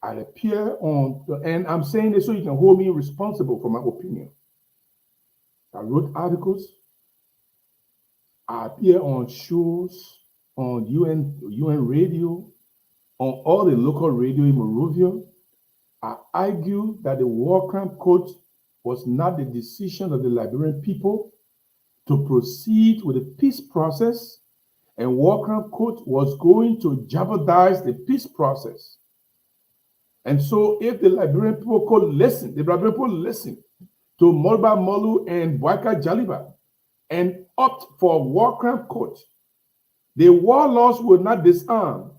I appear on, and I'm saying this so you can hold me responsible for my opinion. I wrote articles. I appear on shows, on UN radio, on all the local radio in Monrovia. I argue that the war crime code was not the decision of the Liberian people to proceed with the peace process, and war crime code was going to jeopardize the peace process. And so if the Liberian people could listen, the Liberian people listen to Moimah Malu and Boakai Jaliba and opt for war crime code, the war laws will not disarm.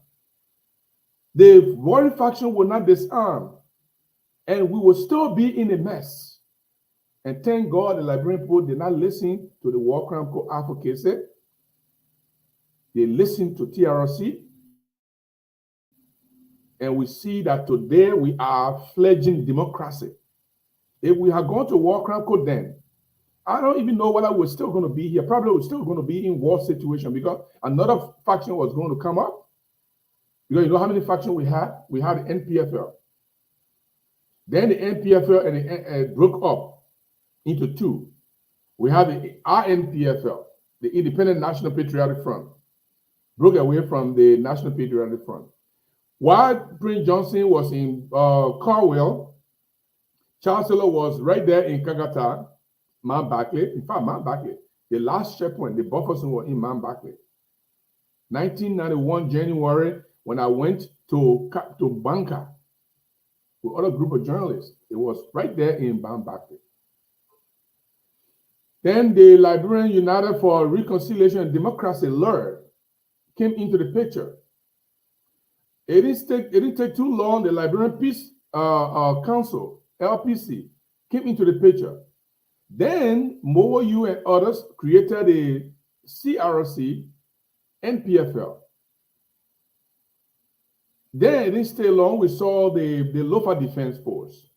The warring faction will not disarm. And we will still be in a mess. And thank God the Liberian people did not listen to the war crime code advocacy. They listened to TRC. And we see that today we are fledgling democracy. If we had gone to war crime code then, I don't even know whether we're still going to be here. Probably we're still going to be in war situation because another faction was going to come up. Because you know how many factions we had? We had the NPFL. Then the NPFL and the broke up into two. We had the RNPFL, the Independent National Patriotic Front, broke away from the National Patriotic Front. While Prince Johnson was in Cornwall, Chancellor was right there in Kagata, Mount Barclay. In fact, Mount Barclay, the last checkpoint, the buffer zone was in Mount Barclay. 1991 January, when I went to Banka with other group of journalists, it was right there in Mount Barclay. Then the Liberian United for Reconciliation and Democracy, LURD, came into the picture. It didn't take too long. The Liberian Peace Council, LPC, came into the picture. Then MOU and others created a CRC, NPFL. Then it didn't stay long. We saw the Lofa Defense Force.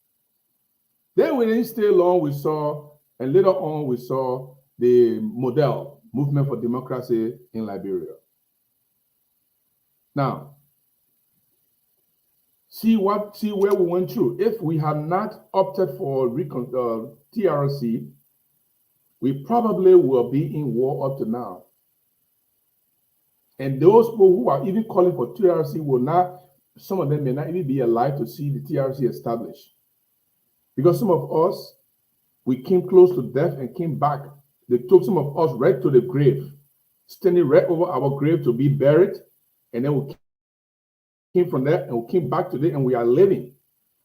Then we didn't stay long. We saw, and later on, we saw the Model, Movement for Democracy in Liberia. Now, see where we went through. If we had not opted for TRC, we probably will be in war up to now. And those people who are even calling for TRC will not, some of them may not even be alive to see the TRC established. Because some of us, we came close to death and came back. They took some of us right to the grave, standing right over our grave to be buried. And then we came from there and we came back today and we are living.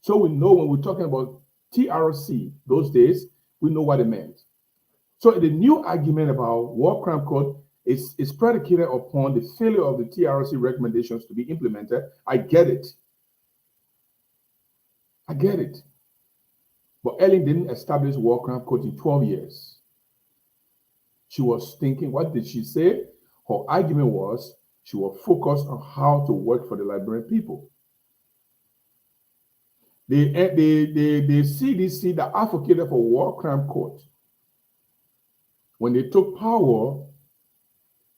So we know when we're talking about TRC those days, we know what it meant. So the new argument about war crime code is predicated upon the failure of the TRC recommendations to be implemented. I get it. I get it. But Ellen didn't establish war crime code in 12 years. She was thinking, what did she say? Her argument was she will focus on how to work for the Liberian people. The CDC that advocated for war crime court, when they took power,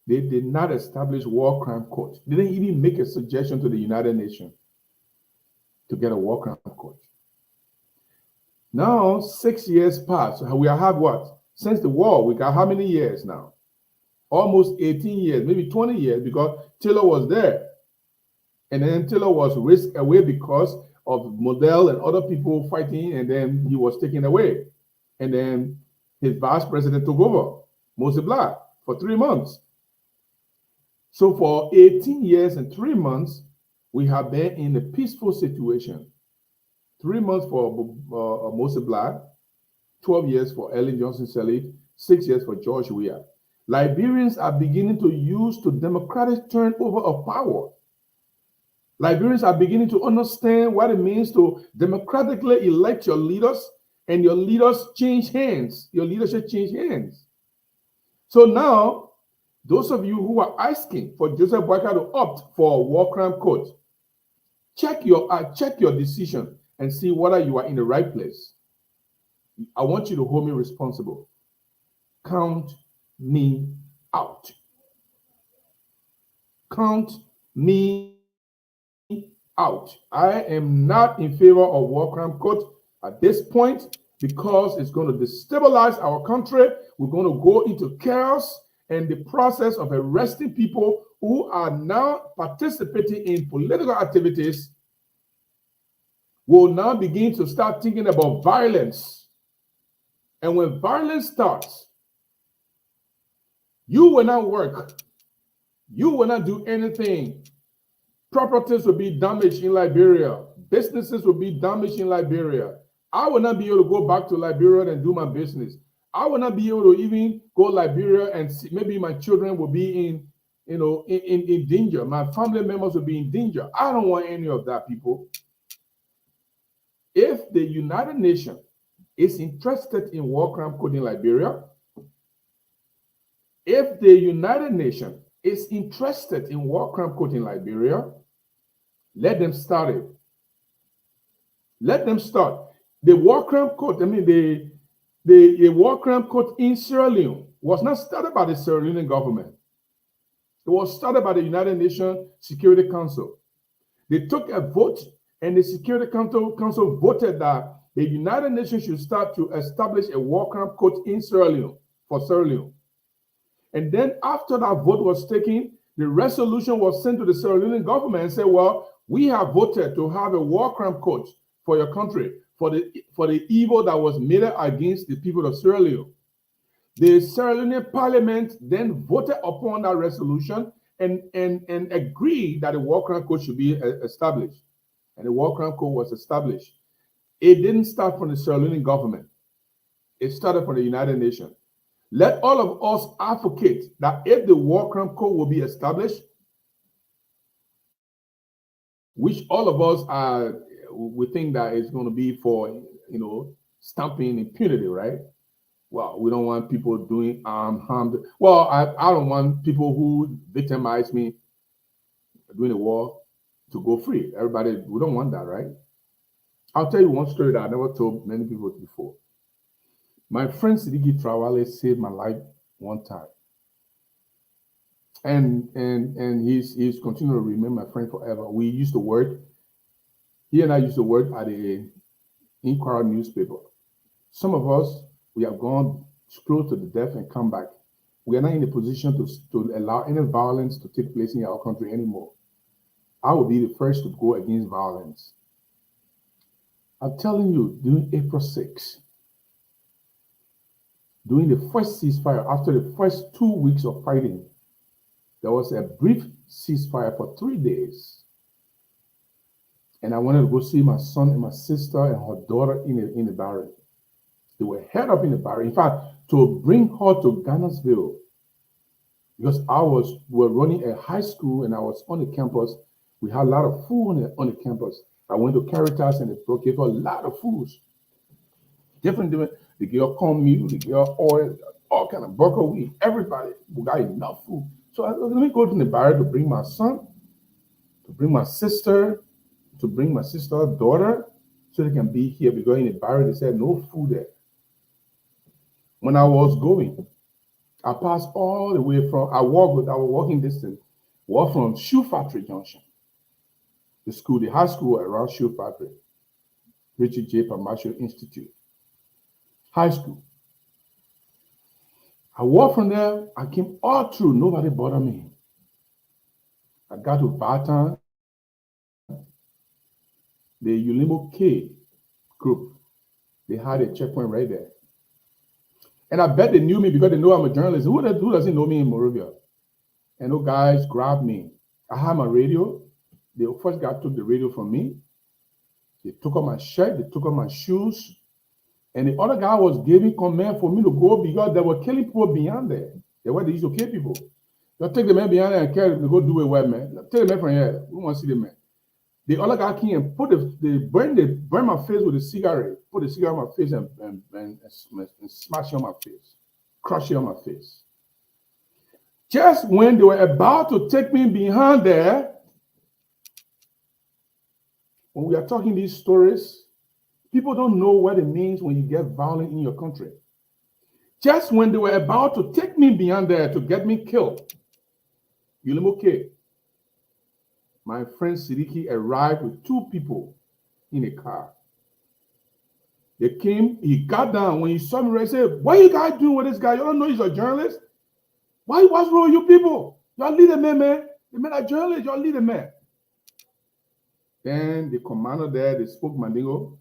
they did not establish war crime court. They didn't even make a suggestion to the United Nations to get a war crime court. Now, 6 years passed. We have what? Since the war, we got how many years now? Almost 18 years, maybe 20 years, because Taylor was there. And then Taylor was whisked away because of Model and other people fighting, and then he was taken away. And then his vice president took over, Moses Black, for 3 months. So for 18 years and 3 months, we have been in a peaceful situation. 3 months for Moses Black, 12 years for Ellen Johnson Sirleaf, 6 years for George Weah. Liberians are beginning to use the democratic turnover of power. Liberians are beginning to understand what it means to democratically elect your leaders, and your leaders change hands. Your leadership change hands. So now, those of you who are asking for Joseph Boakai to opt for a war crime court, check your decision and see whether you are in the right place. I want you to hold me responsible. Count me out. Count me out. I am not in favor of war crime court at this point because it's going to destabilize our country. We're going to go into chaos, and the process of arresting people who are now participating in political activities will now begin to start thinking about violence. And when violence starts, you will not work. You will not do anything. Properties will be damaged in Liberia. Businesses will be damaged in Liberia. I will not be able to go back to Liberia and do my business. I will not be able to even go to Liberia and see, maybe my children will be in danger. My family members will be in danger. I don't want any of that, people. If the United Nations is interested in war crime court in Liberia, if the United Nations is interested in war crime court in Liberia, let them start it. Let them start. The war crime court, the war crime court in Sierra Leone was not started by the Sierra Leonean government. It was started by the United Nations Security Council. They took a vote, and the Security Council voted that the United Nations should start to establish a war crime court in Sierra Leone, for Sierra Leone. And then after that vote was taken, the resolution was sent to the Sierra Leonean government and said, well, we have voted to have a war crime court for your country, for the evil that was made against the people of Sierra Leone. The Sierra Leonean parliament then voted upon that resolution and agreed that a war crime court should be established. And the war crime court was established. It didn't start from the Sierra Leonean government. It started from the United Nations. Let all of us advocate that if the war crime court will be established, which all of us we think that it's going to be for, stamping impunity, right? Well, we don't want people doing harm. Well, I don't want people who victimize me during the war to go free. Everybody, we don't want that, right? I'll tell you one story that I never told many people before. My friend Sidiki Trawale saved my life one time. And he's continuing to remain my friend forever. We used to work, he and I used to work at the Kruah newspaper. Some of us, we have gone close to the death and come back. We are not in a position to allow any violence to take place in our country anymore. I will be the first to go against violence. I'm telling you, during April 6th, during the first ceasefire, after the first 2 weeks of fighting, there was a brief ceasefire for 3 days. And I wanted to go see my son and my sister and her daughter in the barrack. They were held up in the barrack. In fact, to bring her to Ghannasville, because we were running a high school and I was on the campus. We had a lot of food on the campus. I went to Caritas and they gave her a lot of foods. Different. They gave her cornmeal, they gave her oil, all kind of buckwheat. Everybody, we got enough food. So I said, let me go to the barrack to bring my son, to bring my sister, to bring my sister's daughter, so they can be here. Because in the barrack, they said no food there. When I was going, I passed all the way from, I was walking distance, walk from Shoe Factory Junction, the school, the high school around Shoe Factory, Richard J. Pamasho Institute, high school. I walked from there, I came all through, nobody bothered me. I got to Baton, the Ulimo K group, they had a checkpoint right there. And I bet they knew me because they know I'm a journalist. Who doesn't know me in Monrovia? And those guys grabbed me. I had my radio. The first guy took the radio from me. They took off my shirt, they took off my shoes. And the other guy was giving command for me to go because they were killing people beyond there. They were they used to kill people. They'll take the man beyond there and carry them to go do a web, man. Take the man from here. We want to see the man. The other guy came and burn my face with a cigarette, put a cigarette on my face and smash it on my face, crush it on my face. Just when they were about to take me behind there, when we are talking these stories, people don't know what it means when you get violent in your country. Just when they were about to take me behind there to get me killed, okay. My friend Sidiki arrived with 2 people in a car. They came, he got down. When he saw me, he said, "What are you guys doing with this guy? You don't know he's a journalist? What's wrong with you people? Y'all lead a man. The men are journalists, y'all lead a man." Then the commander there, they spoke Mandingo.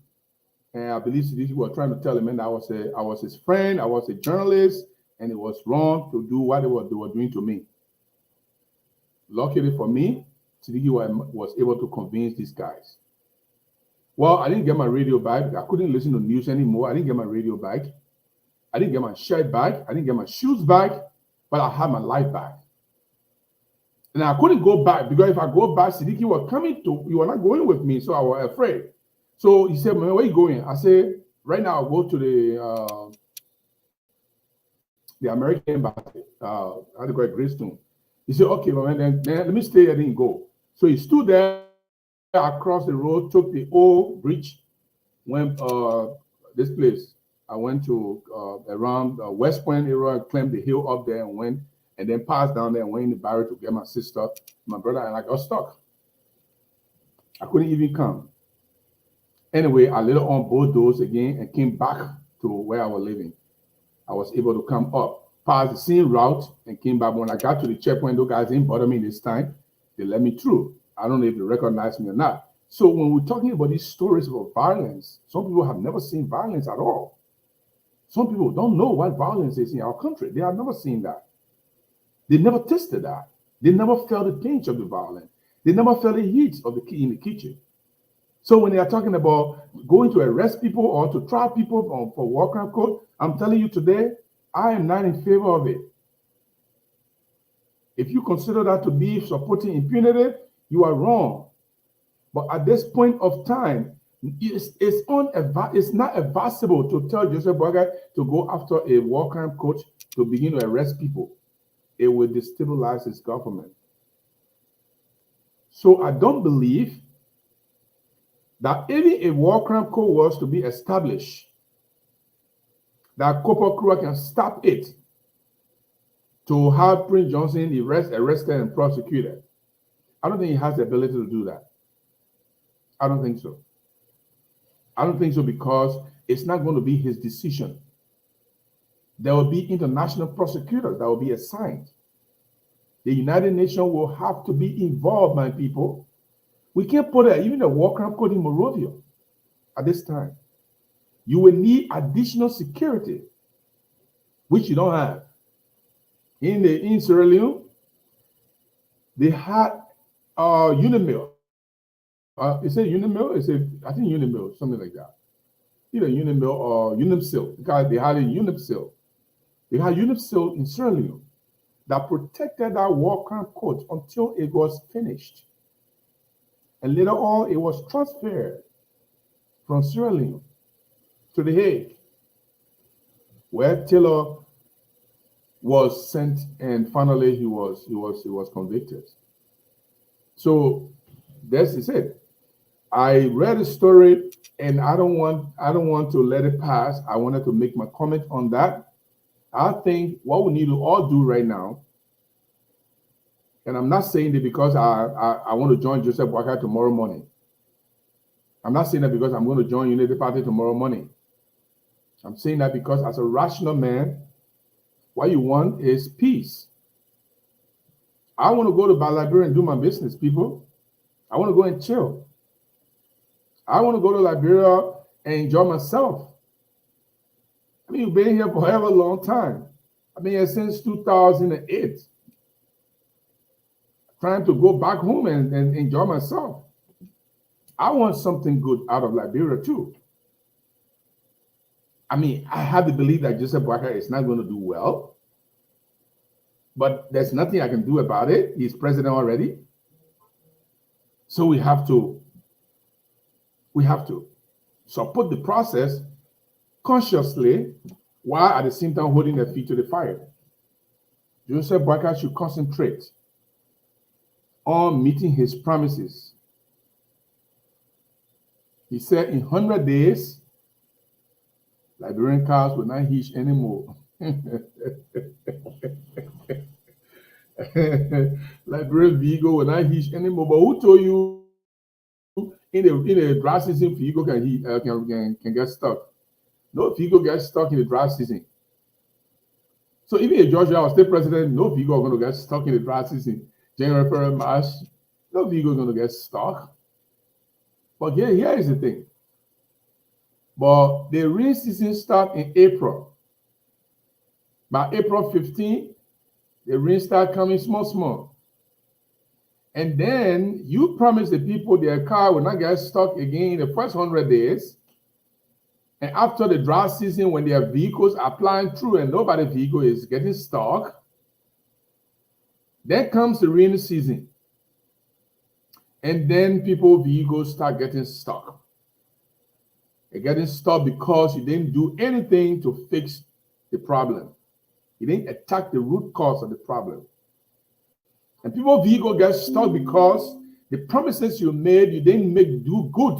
And I believe Sidiki was trying to tell him that I was his friend, I was a journalist, and it was wrong to do what they were doing to me. Luckily for me, Sidiki was able to convince these guys. Well, I didn't get my radio back. I couldn't listen to news anymore. I didn't get my radio back. I didn't get my shirt back. I didn't get my shoes back, but I had my life back. And I couldn't go back because if I go back, Sidiki was coming to, you were not going with me, so I was afraid. So he said, "Man, where are you going?" I said, "Right now I'll go to the American Embassy, how to call it, Greystone." He said, "Okay, man, then let me stay." I didn't go. So he stood there across the road, took the old bridge, went this place. I went to around West Point area, climbed the hill up there and went, and then passed down there and went in the barrier to get my sister, my brother, and I got stuck. I couldn't even come. Anyway, I later on both doors again and came back to where I was living. I was able to come up, pass the same route, and came back. When I got to the checkpoint, those guys didn't bother me this time. They let me through. I don't know if they recognize me or not. So when we're talking about these stories about violence, some people have never seen violence at all. Some people don't know what violence is in our country. They have never seen that. They never tasted that. They never felt the pinch of the violence. They never felt the heat of the key in the kitchen. So when they are talking about going to arrest people or to try people for war crime code, I'm telling you today, I am not in favor of it. If you consider that to be supporting impunity, you are wrong. But at this point of time, it's not advisable to tell Joseph Boakai to go after a war crime court to begin to arrest people. It will destabilize his government. So I don't believe that even a war crime code was to be established, that Corporal Kruah can stop it to have Prince Johnson arrested and prosecuted. I don't think he has the ability to do that. I don't think so. I don't think so because it's not going to be his decision. There will be international prosecutors that will be assigned. The United Nations will have to be involved, my people. We can't put even a war crime code in Monrovia at this time. You will need additional security, which you don't have. In Sierra Leone, they had Unimil. Is it Unimil? I think Unimil, something like that. Either Unimil or Unimsil, because they had a Unimsil. They had Unimsil in Sierra Leone that protected that war crime code until it was finished. And later on, it was transferred from Sierra Leone to The Hague, where Taylor was sent, and finally he was convicted. So this is it. I read a story, and I don't want to let it pass. I wanted to make my comment on that. I think what we need to all do right now, and I'm not saying it because I want to join Joseph Boakai tomorrow morning. I'm not saying that because I'm going to join Unity Party tomorrow morning. I'm saying that because as a rational man, what you want is peace. I want to go to Liberia and do my business, people. I want to go and chill. I want to go to Liberia and enjoy myself. I mean, you've been here for a long time. I've been here since 2008. Trying to go back home and enjoy myself. I want something good out of Liberia too. I mean, I have to believe that Joseph Boakai is not going to do well, but there's nothing I can do about it. He's president already. So we have to We have to support the process consciously while at the same time holding their feet to the fire. Joseph Boakai should concentrate on meeting his promises. He said in 100 days, Liberian cows will not hitch anymore. Liberian Vigo will not hitch anymore. But who told you in the dry season Vigo can get stuck? No Vigo gets stuck in the dry season. So even if Georgia was state president, no Vigo are going to get stuck in the dry season. January, February, March, no Vigo is going to get stuck. But here is the thing. But the rain season starts in April. By April 15, the rain start coming small. And then you promise the people their car will not get stuck again in the first 100 days. And after the dry season, when their vehicles are flying through and nobody's vehicle is getting stuck, then comes the rainy season. And then people's vehicles start getting stuck. They're getting stuck because you didn't do anything to fix the problem. You didn't attack the root cause of the problem. And people's vehicles get stuck because the promises you made, you didn't do good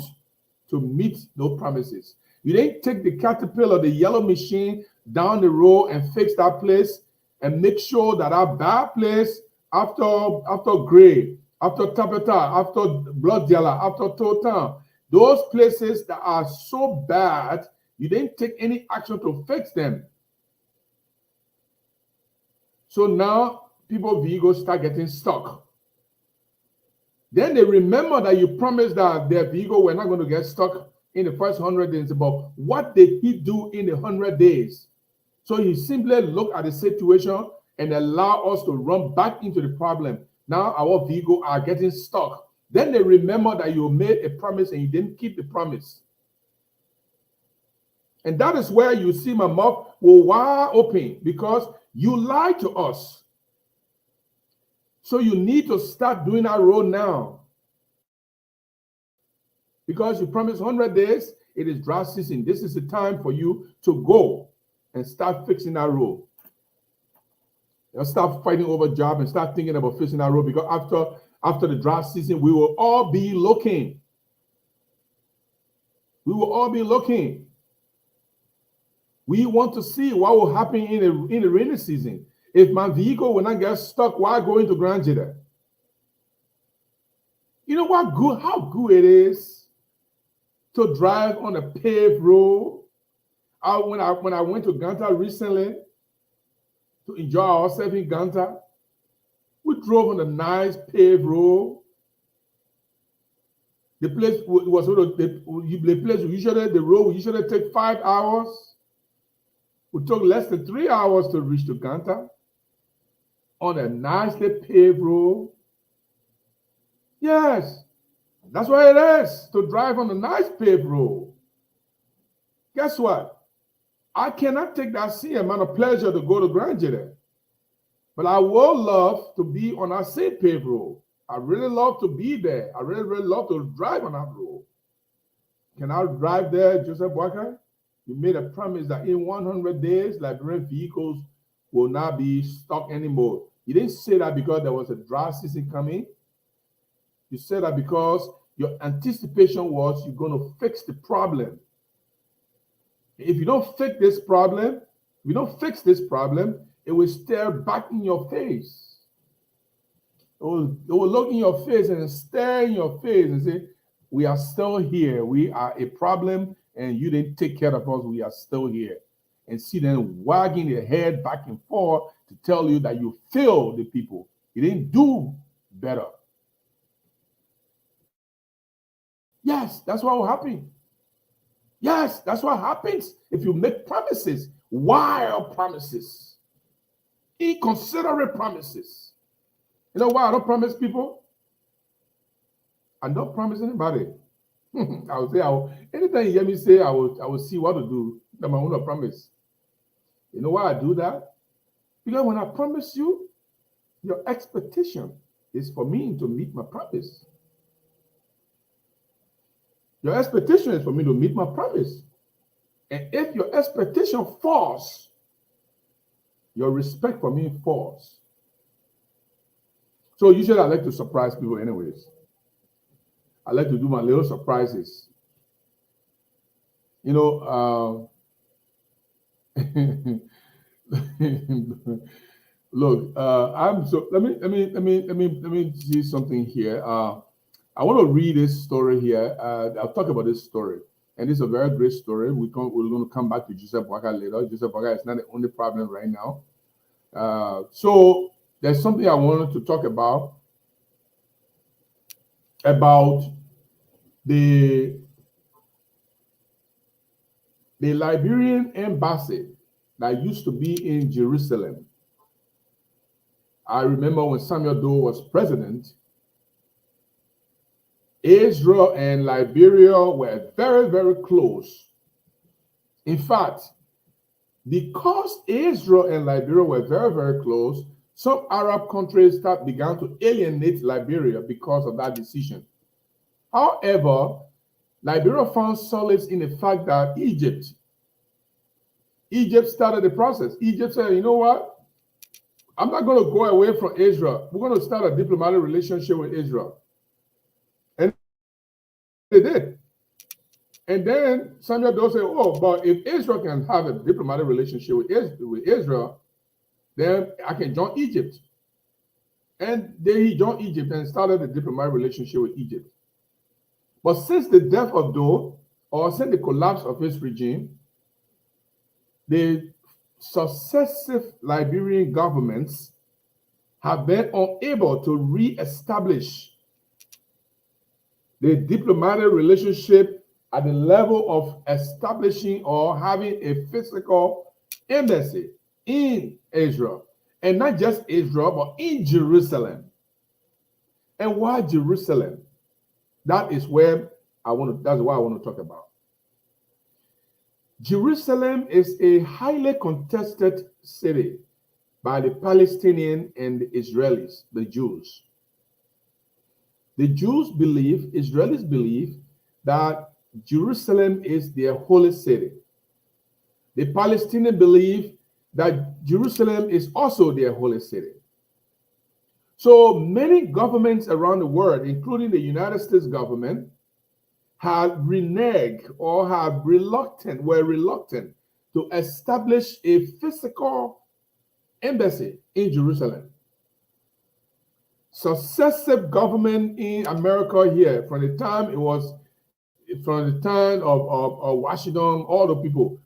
to meet those promises. You didn't take the caterpillar, the yellow machine down the road and fix that place and make sure that our bad place after Gray, after Tapeta, after Blood Diala, after Totan, those places that are so bad, you didn't take any action to fix them. So now people's vehicles start getting stuck. Then they remember that you promised that their vehicle were not going to get stuck in the first 100 days. But what did he do in the 100 days? So he simply looked at the situation and allow us to run back into the problem. Now our vehicles are getting stuck. Then they remember that you made a promise and you didn't keep the promise. And that is where you see my mouth will wide open because you lied to us. So you need to start doing that road now. Because you promised 100 days, it is dry season. This is the time for you to go and start fixing that road. You'll start fighting over job and start thinking about fixing that road because after the dry season, we will all be looking. We will all be looking. We want to see what will happen in the rainy season. If my vehicle will not get stuck while going to Grand Jeda. You know how good it is to drive on a paved road. When I went to Ganta recently to enjoy ourselves in Ganta, we drove on a nice paved road. The place was the place the road we usually take 5 hours. We took less than 3 hours to reach to Ganta on a nicely paved road. Yes, that's what it is to drive on a nice paved road. Guess what? I cannot take that same amount of pleasure to go to Grand Jeda, but I would love to be on that same paved road. I really love to be there. I really, really love to drive on that road. Can I drive there, Joseph Boakai? You made a promise that in 100 days, Liberian vehicles will not be stuck anymore. You didn't say that because there was a dry season coming. You said that because your anticipation was you're going to fix the problem. If you don't fix this problem, it will stare back in your face. It will look in your face and stare in your face and say, we are still here. We are a problem and you didn't take care of us. We are still here. And see them wagging their head back and forth to tell you that you failed the people. You didn't do better. Yes, that's what will happen. Yes, that's what happens if you make promises, wild promises, inconsiderate promises. You know why I don't promise people? I don't promise anybody. I will say, anytime you hear me say, I will see what to do. Then I will not promise. You know why I do that? Because when I promise you, your expectation is for me to meet my promise. Your expectation is for me to meet my promise. And if your expectation falls, your respect for me falls. So usually I like to surprise people anyways. I like to do my little surprises. You know, look, I'm so let me see something here. I want to read this story here. I'll talk about this story. And it's a very great story. We're going to come back to Joseph Boakai later. Joseph Boakai is not the only problem right now. So there's something I wanted to talk about the Liberian embassy that used to be in Jerusalem. I remember when Samuel Doe was president, Israel and Liberia were very, very close. In fact, because Israel and Liberia were very, very close, some Arab countries began to alienate Liberia because of that decision. However, Liberia found solace in the fact that Egypt started the process. Egypt said, you know what? I'm not going to go away from Israel. We're going to start a diplomatic relationship with Israel. And they did. And then Samuel Doe said, oh, but if Israel can have a diplomatic relationship with Israel, then I can join Egypt. And then he joined Egypt and started a diplomatic relationship with Egypt. But since the death of Doe, or since the collapse of his regime, the successive Liberian governments have been unable to re-establish the diplomatic relationship at the level of establishing or having a physical embassy in Israel. And not just Israel, but in Jerusalem. And why Jerusalem? That's what I want to talk about. Jerusalem is a highly contested city by the Palestinians and the Israelis, the Jews. The Israelis believe that Jerusalem is their holy city. The Palestinians believe that Jerusalem is also their holy city. So many governments around the world, including the United States government, have reneged or were reluctant to establish a physical embassy in Jerusalem. Successive government in America here, from the time of Washington, all the people,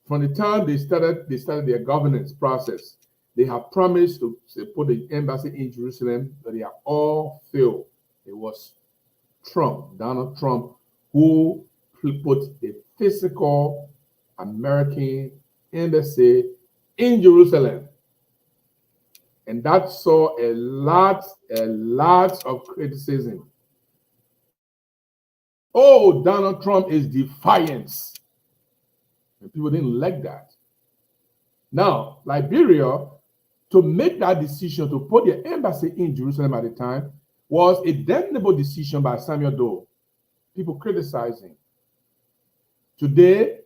from the time they started their governance process, they have promised to put the embassy in Jerusalem, but they have all failed. It was Donald Trump, who put a physical American embassy in Jerusalem. And that saw a lot of criticism. Oh, Donald Trump is defiance. And people didn't like that. Now, Liberia, to make that decision to put their embassy in Jerusalem at the time, was a damnable decision by Samuel Doe. People criticizing. Today,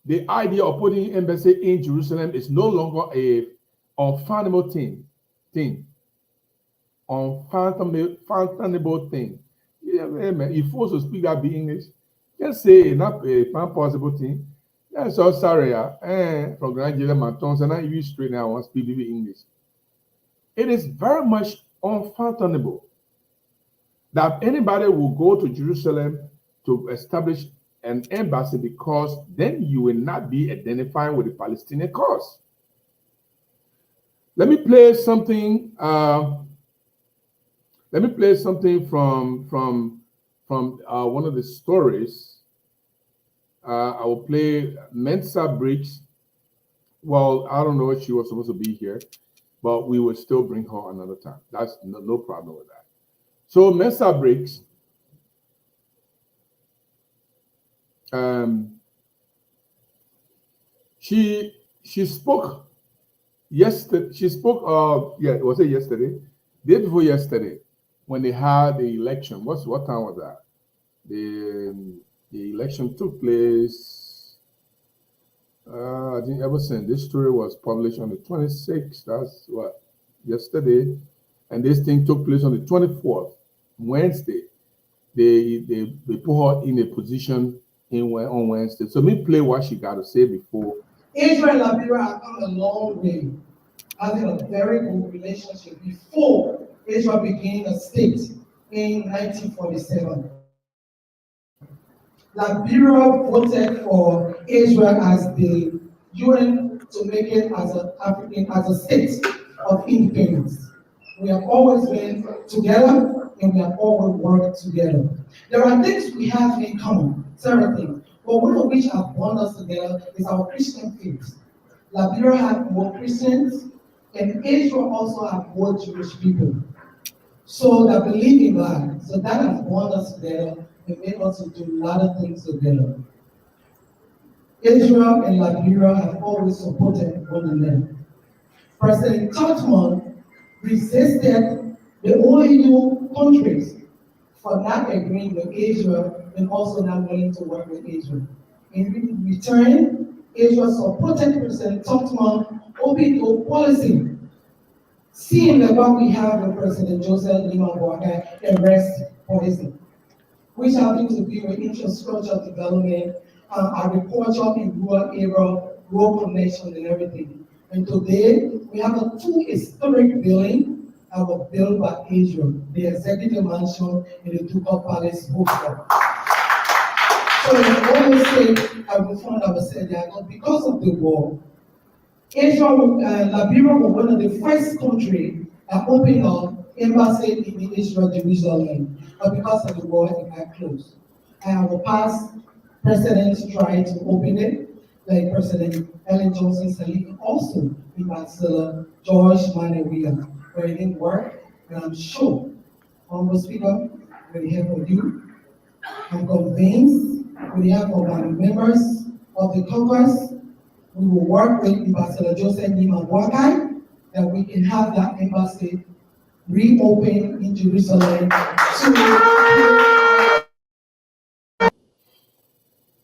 the idea of putting embassy in Jerusalem is no longer a unfathomable thing. Unfathomable thing. Yeah, man, if you also speak that be English, just say not a possible thing. Yeah, so sorry, from Nigeria, my tongues and I even straight now. I want to speak English. It is very much unfathomable that anybody will go to Jerusalem to establish an embassy, because then you will not be identifying with the Palestinian cause. Let me play something. From one of the stories. I will play Moimah Briggs. Well, I don't know if she was supposed to be here, but we will still bring her another time. That's no problem with that. So Moimah Briggs, she spoke yesterday. She spoke was it yesterday? Day before yesterday, when they had the election. What time was that? The election took place, I think ever since this story was published on the 26th, that's what, yesterday, and this thing took place on the 24th, Wednesday. They put her in a position on Wednesday. So me play what she got to say before. Israel and Liberia have come a long way, having a very good relationship before Israel became a state in 1947. Liberia voted for Israel as the UN to make it as a state of independence. We have always been together and we have always worked together. There are things we have in common, several things, but one of which have bound us together is our Christian faith. Liberia have more Christians and Israel also have more Jewish people. So that believe in God. So that has bound us together and made us to do a lot of things together. Israel and Liberia have always supported one another. President Talkin resisted the OAU countries for not agreeing with Israel and also not willing to work with Israel. In return, Israel supported President Talkin open policy, seeing that what we have with President Moimah Briggs and rest policy, which happened to be with infrastructure development, agriculture in rural area, rural connection and everything. And today, we have two historic buildings that were built by Israel, the Executive Mansion and the Ducal Palace Bookstore. So I always say, I will find out said that because of the war, Israel and Liberia were one of the first countries that opened up embassy in Israel, Jerusalem, but because of the war, it got closed. And our past presidents tried to open it, like President Ellen Johnson Sirleaf, also in Barcelona, George Manuel, where it didn't work. And I'm sure, Honorable Speaker, with the help of you, I'm convinced, with the help of my members of the Congress, we will work with Ambassador Joseph Moimah Briggs that we can have that embassy reopened in Jerusalem.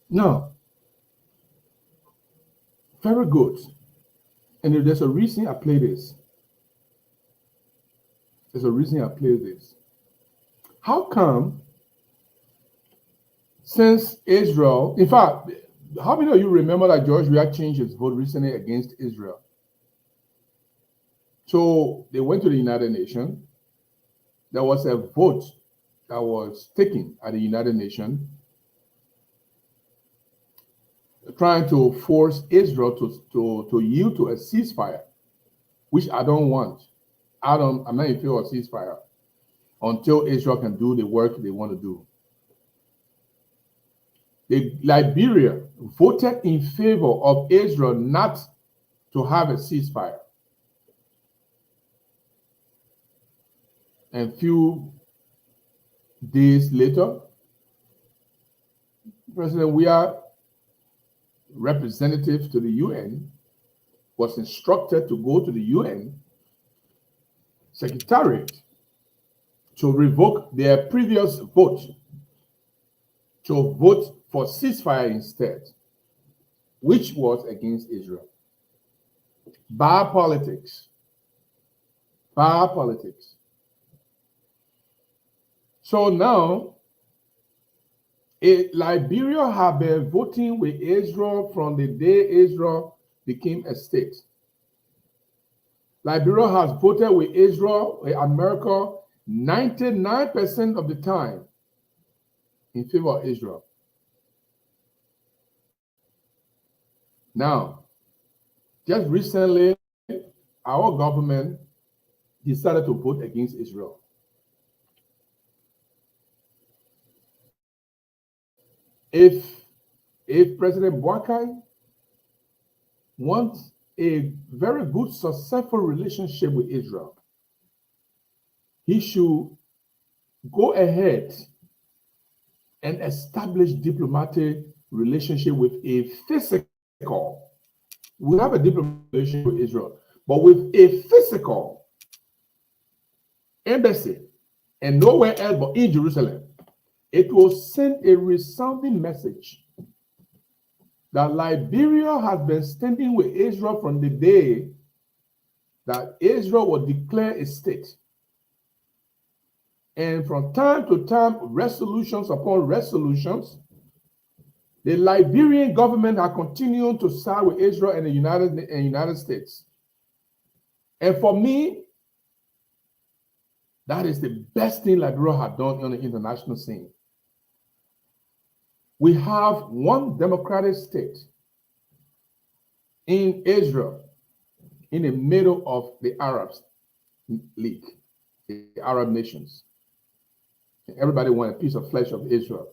No. Very good. And there's a reason I play this. There's a reason I play this. How come, since Israel, in fact, how many of you remember that George Weah changed his vote recently against Israel? So they went to the United Nations. There was a vote that was taken at the United Nations trying to force Israel to yield to a ceasefire, which I don't want. I'm not in favor of ceasefire until Israel can do the work they want to do. Liberia voted in favor of Israel not to have a ceasefire. And few days later, President Weah, representative to the UN, was instructed to go to the UN Secretariat to revoke their previous vote, to vote for ceasefire instead, which was against Israel. Bad politics. Bad politics. So now, Liberia have been voting with Israel from the day Israel became a state. Liberia has voted with Israel, with America, 99% of the time in favor of Israel. Now, just recently, our government decided to vote against Israel. If President Boakai wants a very good, successful relationship with Israel, he should go ahead and establish diplomatic relationship with a physical. We have a diplomatic relationship with Israel, but with a physical embassy and nowhere else but in Jerusalem. it will send a resounding message that Liberia has been standing with Israel from the day that Israel will declare a state. And from time to time, resolutions upon resolutions, the Liberian government are continuing to side with Israel and the United States. And for me, that is the best thing Liberia has done on the international scene. We have one democratic state in Israel, in the middle of the Arab League, the Arab nations. Everybody wants a piece of flesh of Israel.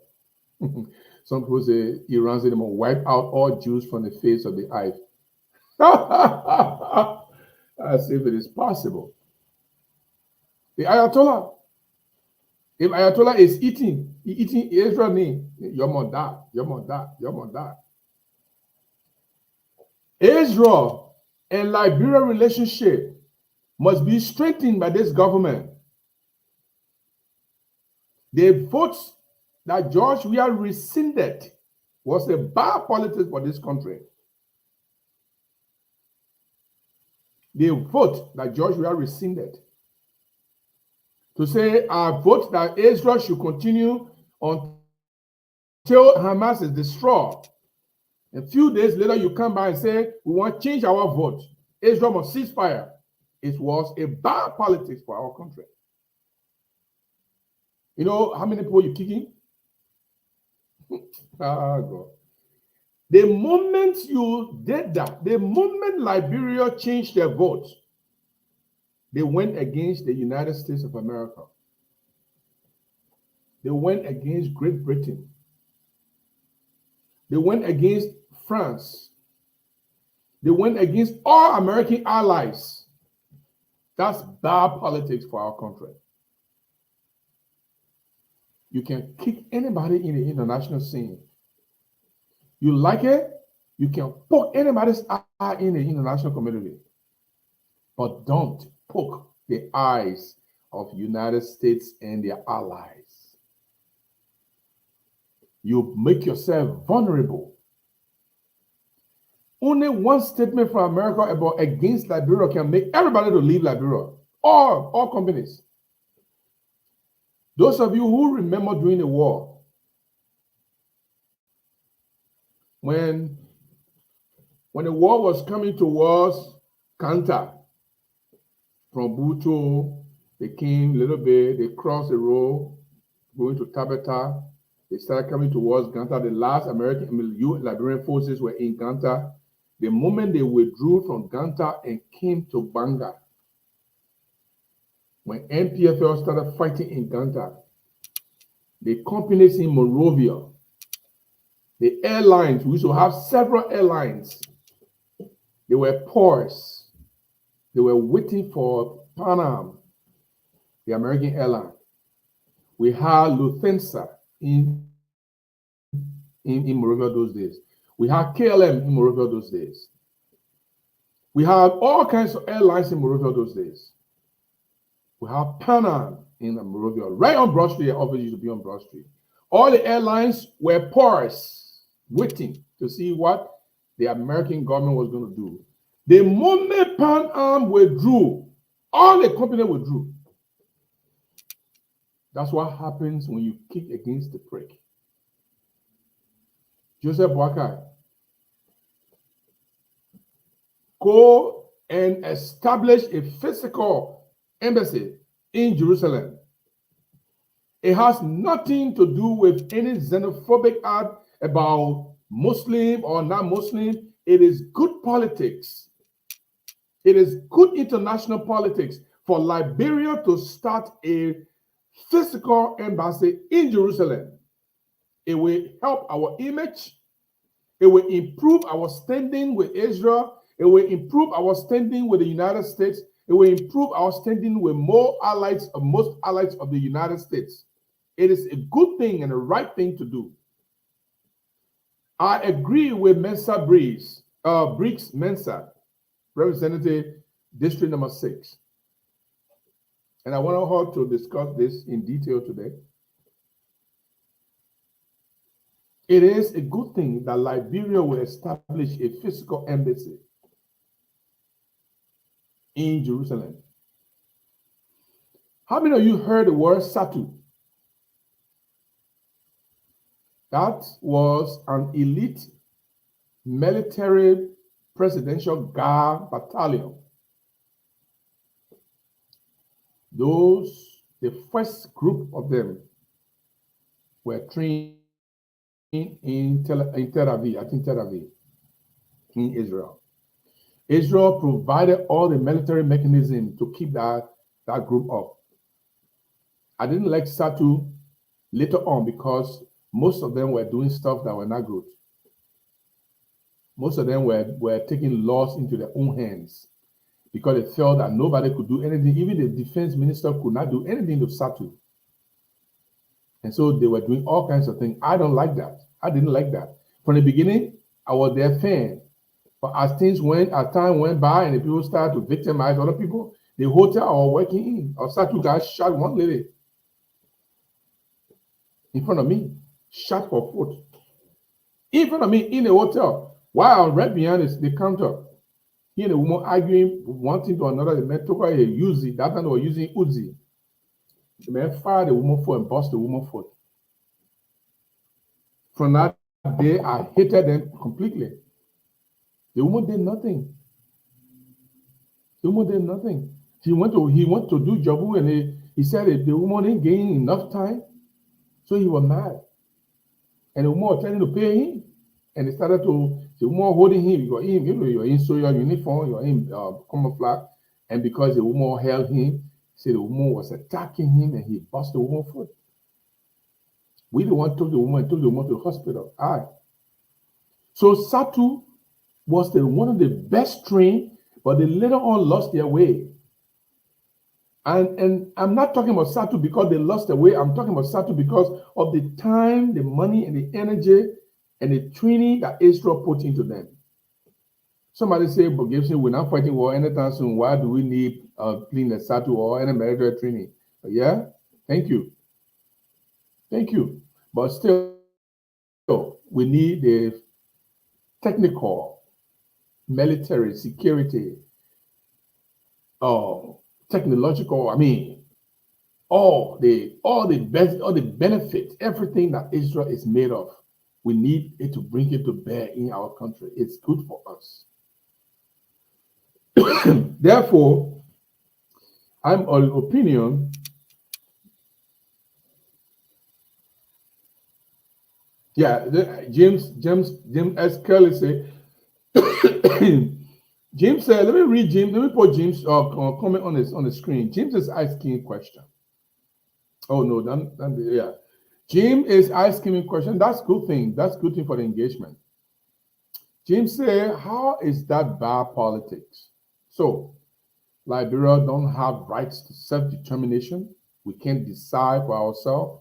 Some people say Iran said they will wipe out all Jews from the face of the earth. As if it is possible. The Ayatollah, if Ayatollah is eating Israel, your mother. Israel and Liberia relationship must be strengthened by this government. The votes that George Weah rescinded was a bad politics for this country. The vote that George Weah rescinded to say our vote that Israel should continue until Hamas is destroyed. A few days later, you come by and say, we want to change our vote. Israel must cease fire. It was a bad politics for our country. You know how many people you're kicking? God. The moment you did that, the moment Liberia changed their vote, they went against the United States of America. They went against Great Britain. They went against France. They went against all American allies. That's bad politics for our country. You can kick anybody in the international scene. You like it, you can poke anybody's eye in the international community. But don't poke the eyes of United States and their allies. You make yourself vulnerable. Only one statement from America about against Liberia can make everybody to leave Liberia. All companies. Those of you who remember during the war, when the war was coming towards Kanta, from Buto, they came a little bit, they crossed the road, going to Tabata. They started coming towards Ganta. The last American Liberian forces were in Ganta. The moment they withdrew from Ganta and came to Banga, when NPFL started fighting in Ganta, the companies in Monrovia, the airlines, we used to have several airlines, they were porous. They were waiting for Pan Am, the American airline. We had Lufthansa in Monrovia those days. We had KLM in Monrovia those days. We had all kinds of airlines in Monrovia those days. We have Pan Am in Monrovia, right on Broad Street. Obviously, used to be on Broad Street. All the airlines were porous, waiting to see what the American government was going to do. The moment Pan Am withdrew, all the companies withdrew. That's what happens when you kick against the prick. Joseph Boakai, go and establish a physical embassy in Jerusalem. It has nothing to do with any xenophobic act about Muslim or not Muslim. It is good politics. It is good international politics for Liberia to start a physical embassy in Jerusalem. It will help our image. It will improve our standing with Israel. It will improve our standing with the United States. It will improve our standing with most allies of the United States. It is a good thing and a right thing to do. I agree with Moimah Briggs Mensah, Representative District number 6. And I want her to discuss this in detail today. It is a good thing that Liberia will establish a physical embassy in Jerusalem. How many of you heard the word SATU? That was an elite military presidential guard battalion. The first group of them were trained in Tel Aviv, in Israel. Israel provided all the military mechanism to keep that group up. I didn't like SATU later on because most of them were doing stuff that were not good. Most of them were taking laws into their own hands because they felt that nobody could do anything. Even the defense minister could not do anything to SATU. And so they were doing all kinds of things. I don't like that. I didn't like that. From the beginning, I was their fan. But as time went by and the people started to victimize other people, the hotel I was working in, our SATU guys shot one lady in front of me, shot her foot. In front of me in the hotel, while I was right behind the counter. He and the woman arguing one thing to another. The man took her a Uzi. That time they were using Uzi. The man fired the woman foot and bust the woman foot. From that day, I hated them completely. The woman did nothing. The woman did nothing. He went to do job and he said that the woman didn't gain enough time, so he was mad. And the woman was trying to pay him, and they started the woman holding him. You're in soldier uniform, you're in camouflage, and because the woman held him, said the woman was attacking him, and he bust the woman's foot. We the one took the woman to the hospital. So SATU was one of the best trained, but they later on lost their way. And I'm not talking about SATU because they lost their way. I'm talking about SATU because of the time, the money, and the energy and the training that Israel put into them. Somebody say, but Gibson, we're not fighting war anytime soon. Why do we need clean the SATU or any military training? Yeah, thank you. Thank you. But still, we need the technical, military, security, technological, all the benefits, everything that Israel is made of, we need it to bring it to bear in our country. It's good for us. Therefore, I'm of the opinion, James S. Kelly say, James said, let me put James comment on the screen. James is asking a question. Oh no, James is asking a question. That's a good thing. That's a good thing for the engagement. James said, how is that bad politics? So, Liberia don't have rights to self-determination. We can't decide for ourselves.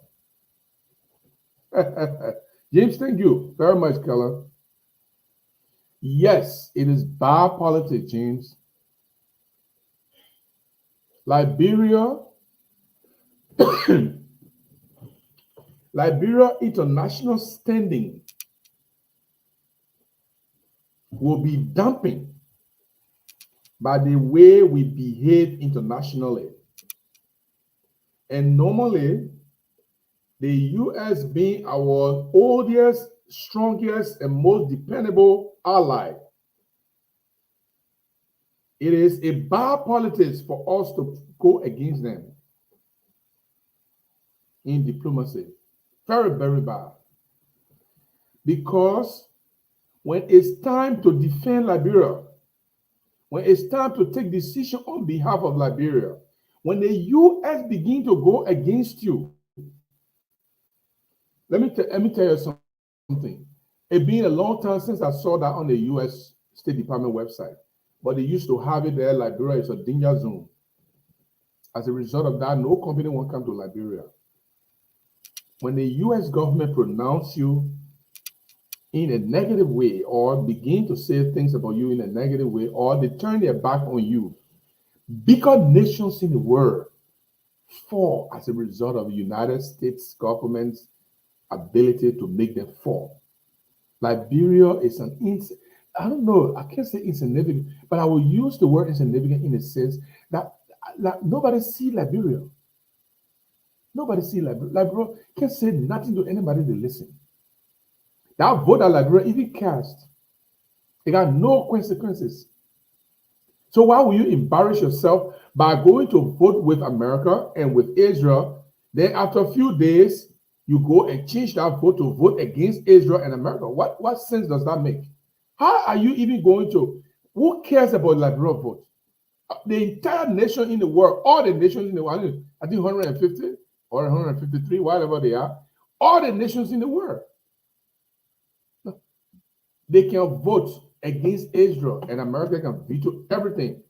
James, thank you very much, Keller. Yes, it is bad politics, James. Liberia international standing will be dampened by the way we behave internationally. And normally, the U.S. being our oldest, strongest, and most dependable ally, it is a bad politics for us to go against them in diplomacy. Very, very bad. Because when it's time to defend Liberia, when it's time to take decision on behalf of Liberia, when the U.S. begin to go against you, let me tell you something. It's been a long time since I saw that on the U.S. State Department website, but they used to have it there. Liberia is a danger zone. As a result of that, no company won't come to Liberia. When the U.S. government pronounce you in a negative way, or begin to say things about you in a negative way, or they turn their back on you, bigger nations in the world fall as a result of the United States government's ability to make them fall. Liberia is I don't know, I can't say insignificant, but I will use the word insignificant in the sense that nobody see Liberia. Nobody see Liberia. Liberia can't say nothing to anybody to listen. That vote that Liberia even cast, it got no consequences. So why will you embarrass yourself by going to vote with America and with Israel? Then after a few days, you go and change that vote to vote against Israel and America. What sense does that make? How are you even going to? Who cares about Liberia vote? The entire nation in the world, all the nations in the world, I think 150 or 153, whatever they are, all the nations in the world, they can vote against Israel and America can veto everything.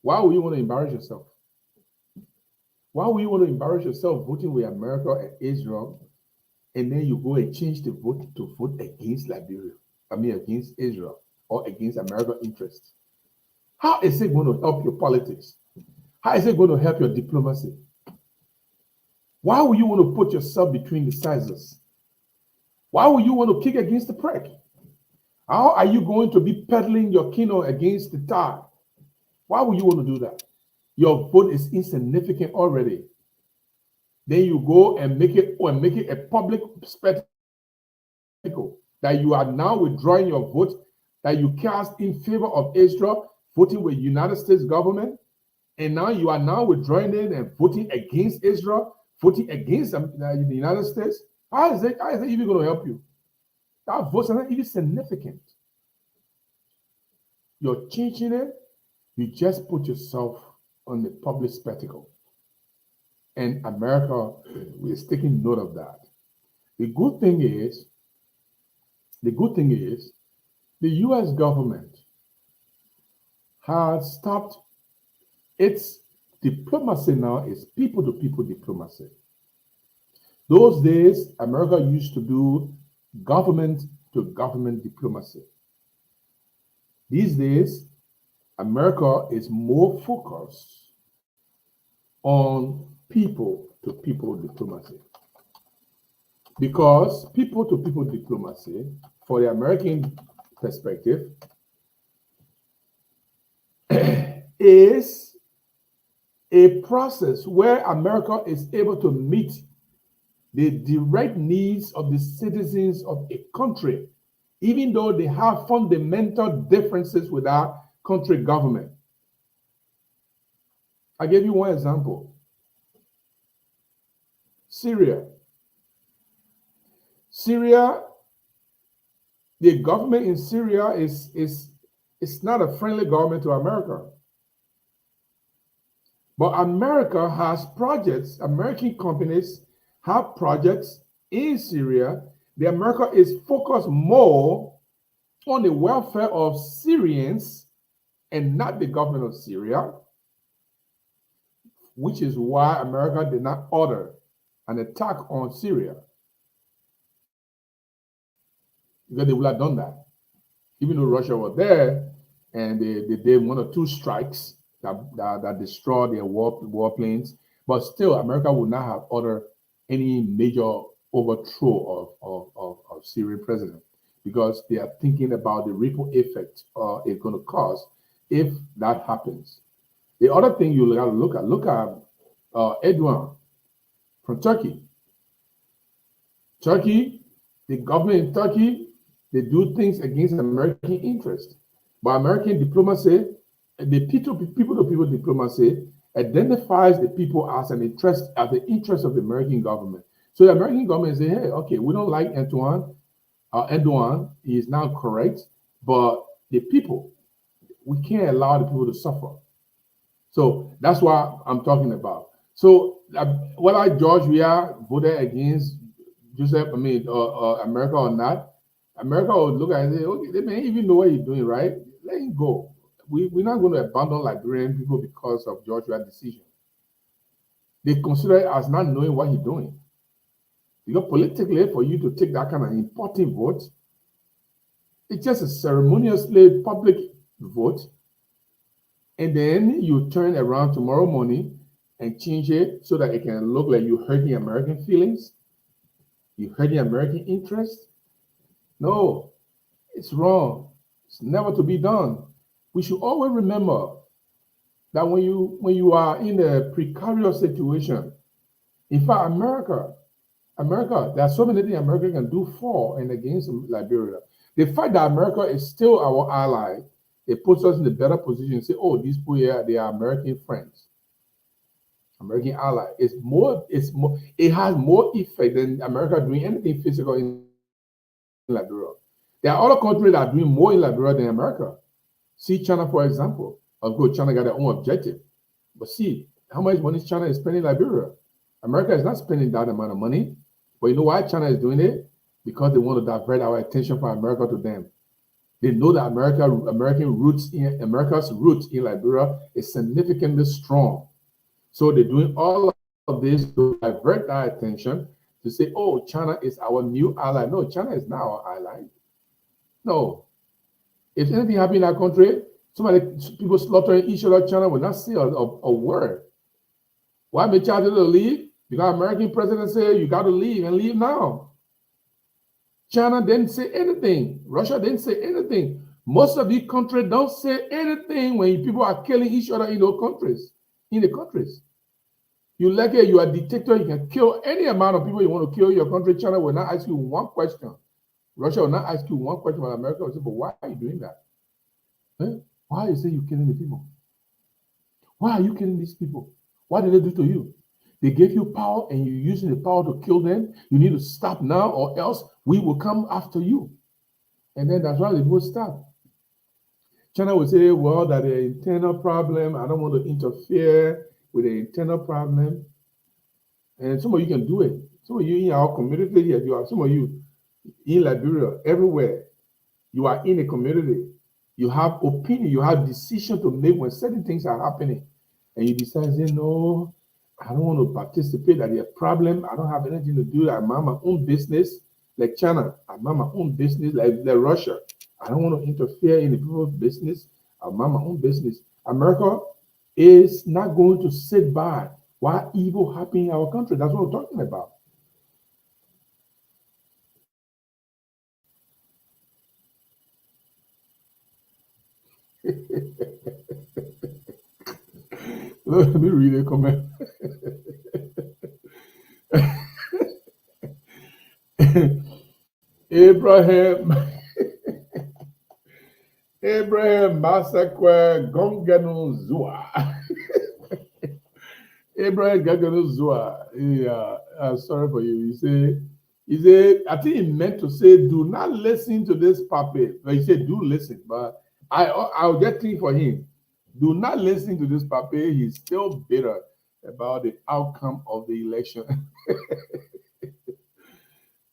Why would you want to embarrass yourself? Why would you want to embarrass yourself voting with America and Israel, and then you go and change the vote to vote against Liberia? I mean, against Israel or against American interests? How is it going to help your politics? How is it going to help your diplomacy? Why would you want to put yourself between the sizes? Why would you want to kick against the prick? How are you going to be peddling your kingdom against the tide? Why would you want to do that? Your vote is insignificant already. Then you go and make it a public spectacle that you are now withdrawing your vote that you cast in favor of Israel, voting with United States government, and now you are now withdrawing it and voting against Israel, voting against the United States. How is it even going to help you? That votes are not even significant. You're changing it. You just put yourself on the public spectacle. And America is taking note of that. The good thing is, the US government has stopped its diplomacy now is people-to-people diplomacy. Those days, America used to do government-to-government diplomacy. These days, America is more focused on people-to-people diplomacy. Because people-to-people diplomacy, for the American perspective, is a process where America is able to meet the direct needs of the citizens of a country, even though they have fundamental differences with our country government. I give you one example. Syria, the government in Syria is not a friendly government to America. But America has projects, American companies have projects in Syria. The America is focused more on the welfare of Syrians and not the government of Syria, which is why America did not order an attack on Syria. Because they would have done that. Even though Russia was there and they did one or two strikes that destroyed their warplanes, but still America would not have ordered any major overthrow of Syrian president, because they are thinking about the ripple effect it's going to cause if that happens. The other thing you got to look at Erdogan from Turkey. The government in Turkey, they do things against American interest. But American diplomacy, the people-to-people diplomacy, identifies the people as the interest of the American government. So the American government say, hey, okay, we don't like Erdogan, he is now correct, but the people, we can't allow the people to suffer. So that's what I'm talking about. So whether George Weah voted against America or not, America will look at it and say, okay, they may even know what he's doing, right? Let him go. We're not going to abandon Liberian people because of George Weah's decision. They consider it as not knowing what he's doing. Because politically, for you to take that kind of important vote, it's just a ceremoniously public vote, and then you turn around tomorrow morning and change it so that it can look like you hurt the American feelings, you hurt the American interest. No, it's wrong. It's never to be done. We should always remember that when you are in a precarious situation, in fact, America, there are so many things America can do for and against Liberia. The fact that America is still our ally, it puts us in a better position to say, oh, these people here, they are American friends, American ally. It has more effect than America doing anything physical in Liberia. There are other countries that are doing more in Liberia than America. See China, for example. Of course, China got their own objective. But see, how much money China is spending in Liberia? America is not spending that amount of money. But you know why China is doing it? Because they want to divert our attention from America to them. They know that America's roots in Liberia is significantly strong. So they're doing all of this to divert our attention to say, oh, China is our new ally. No, China is not our ally. No. If anything happens in our country, people slaughtering each other, China will not say a word. Why may China leave? Because American president said you got to leave and leave now. China didn't say anything. Russia didn't say anything. Most of these countries don't say anything when people are killing each other in those countries. In the countries, you like it, you are a dictator. You can kill any amount of people you want to kill in your country. China will not ask you one question. Russia will not ask you one question, but America will say, "But why are you doing that? Huh? Why you say you're killing the people? Why are you killing these people? What did they do to you? They gave you power and you're using the power to kill them. You need to stop now or else we will come after you." And then that's why they will stop. China will say, well, that the internal problem, I don't want to interfere with the internal problem. And some of you can do it. Some of you in our community here, some of you in Liberia, everywhere, you are in a community. You have opinion, you have decision to make when certain things are happening. And you decide, say, no, I don't want to participate. That is a problem. I don't have anything to do. I mind my own business, like China. I mind my own business, like Russia. I don't want to interfere in the people's business. I mind my own business. America is not going to sit by while evil happens in our country. That's what we're talking about. Let me read a comment. Abraham Massacre Gonganu Zua. Abraham Gonganu Zua. Yeah, sorry for you. He said, I think he meant to say, do not listen to this puppet. But he said, do listen. But I'll get things for him. Do not listen to this puppet. He's still bitter about the outcome of the election.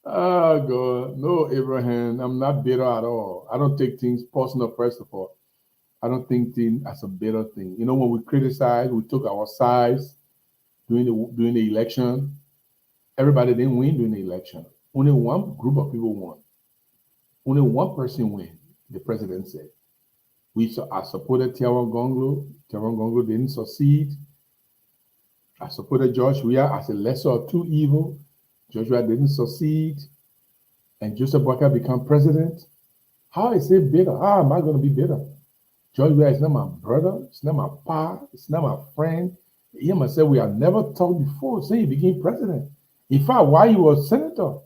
Oh, God. No, Abraham, I'm not bitter at all. I don't take things personal, first of all. I don't think things as a bitter thing. You know, when we criticize, we took our sides during the election. Everybody didn't win during the election. Only one group of people won. Only one person won, the president said. I supported Tiawan Gonglo. Tiawan Gonglo didn't succeed. I supported George Weah as a lesser of two evil. George Weah didn't succeed. And Joseph Boakai became president. How is it bitter? How am I going to be bitter? George Weah is not my brother. It's not my pa. It's not my friend. He myself, we have never talked before since he became president. In fact, while he was senator,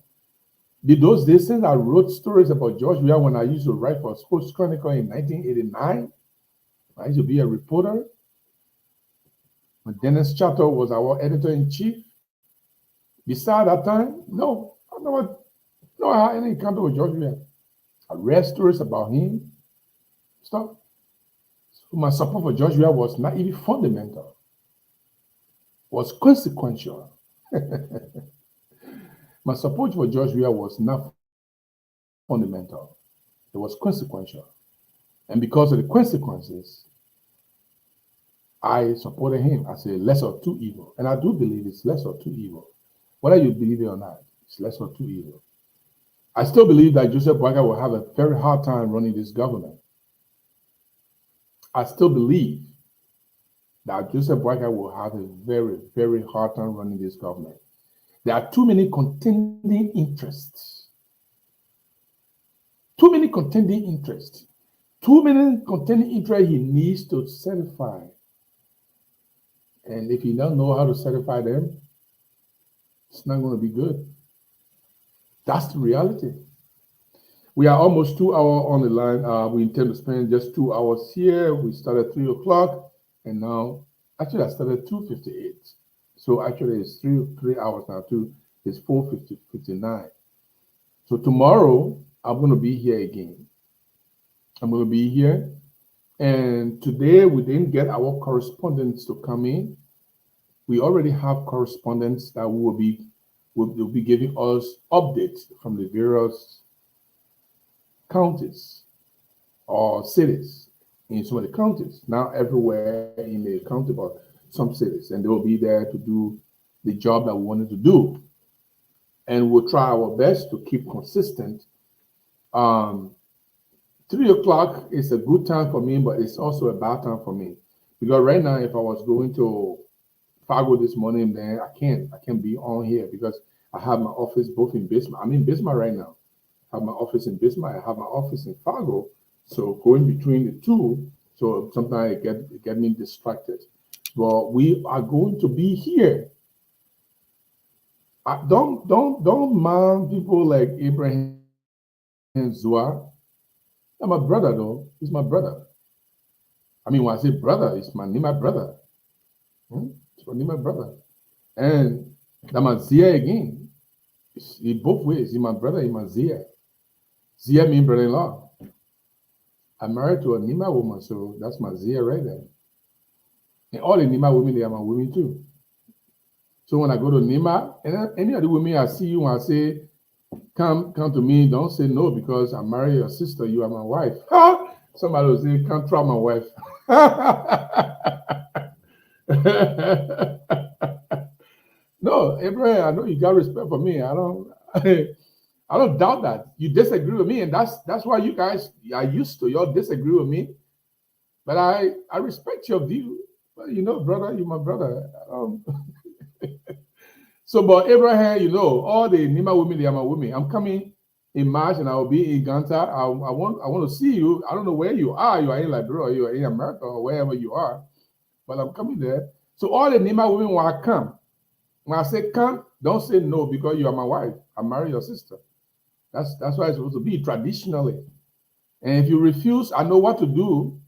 those days since I wrote stories about George Weah when I used to write for Sports Chronicle in 1989, I used to be a reporter. When Dennis Chato was our editor-in-chief, beside that time, no, I never had any encounter with George Weah. I read stories about him, stuff. So my support for George Weah was not even fundamental, was consequential. My support for George Weah was not fundamental. It was consequential. And because of the consequences, I supported him as a lesser of two evil. And I do believe it's lesser of two evil. Whether you believe it or not, it's lesser of two evil. I still believe that Joseph Boakai will have a very hard time running this government. I still believe that Joseph Boakai will have a very, very hard time running this government. There are too many contending interests. Too many contending interests. Too many contending interests he needs to satisfy. And if he don't know how to satisfy them, it's not going to be good. That's the reality. We are almost 2 hours on the line. We intend to spend just 2 hours here. We started at 3 o'clock, and now, actually, I started at 2:58. So actually, it's three hours now. It's 4:59. So tomorrow, I'm going to be here again. I'm going to be here. And today, we didn't get our correspondents to come in. We already have correspondents that will be giving us updates from the various counties or cities in some of the counties. Now everywhere in the county, but some cities, and they will be there to do the job that we wanted to do. And we'll try our best to keep consistent. 3 o'clock is a good time for me, but it's also a bad time for me. Because right now, if I was going to Fargo this morning, then I can't be on here because I have my office both in Bismarck. I'm in Bismarck right now. I have my office in Bismarck. I have my office in Fargo. So going between the two, so sometimes it get me distracted. But we are going to be here. Don't mind people like Abraham and Zua. That's my brother, though. He's my brother. I mean, when I say brother, it's my brother. It's my brother. And that's my Zia again. It's both ways. He's my brother, he's my Zia. Zia means brother-in-law. I'm married to a Nima woman, so that's my Zia right there. And all the Nima women, they are my women too. So when I go to Nima, and any of the women I see you, when I say, come to me, don't say no because I marry your sister, you are my wife. Somebody will say, can't try my wife. No, Abraham, I know you got respect for me. I don't doubt that. You disagree with me, and that's why you guys are used to. Y'all disagree with me. But I respect your view. Well, you know, brother, you're my brother. So, but Abraham, all the Nima women, they are my women. I'm coming in March, and I will be in Ganta. I want to see you. I don't know where you are. You are in Liberia, you are in America, or wherever you are. But I'm coming there. So all the Nima women when I come. When I say come, don't say no because you are my wife. I marry your sister. That's why it's supposed to be traditionally. And if you refuse, I know what to do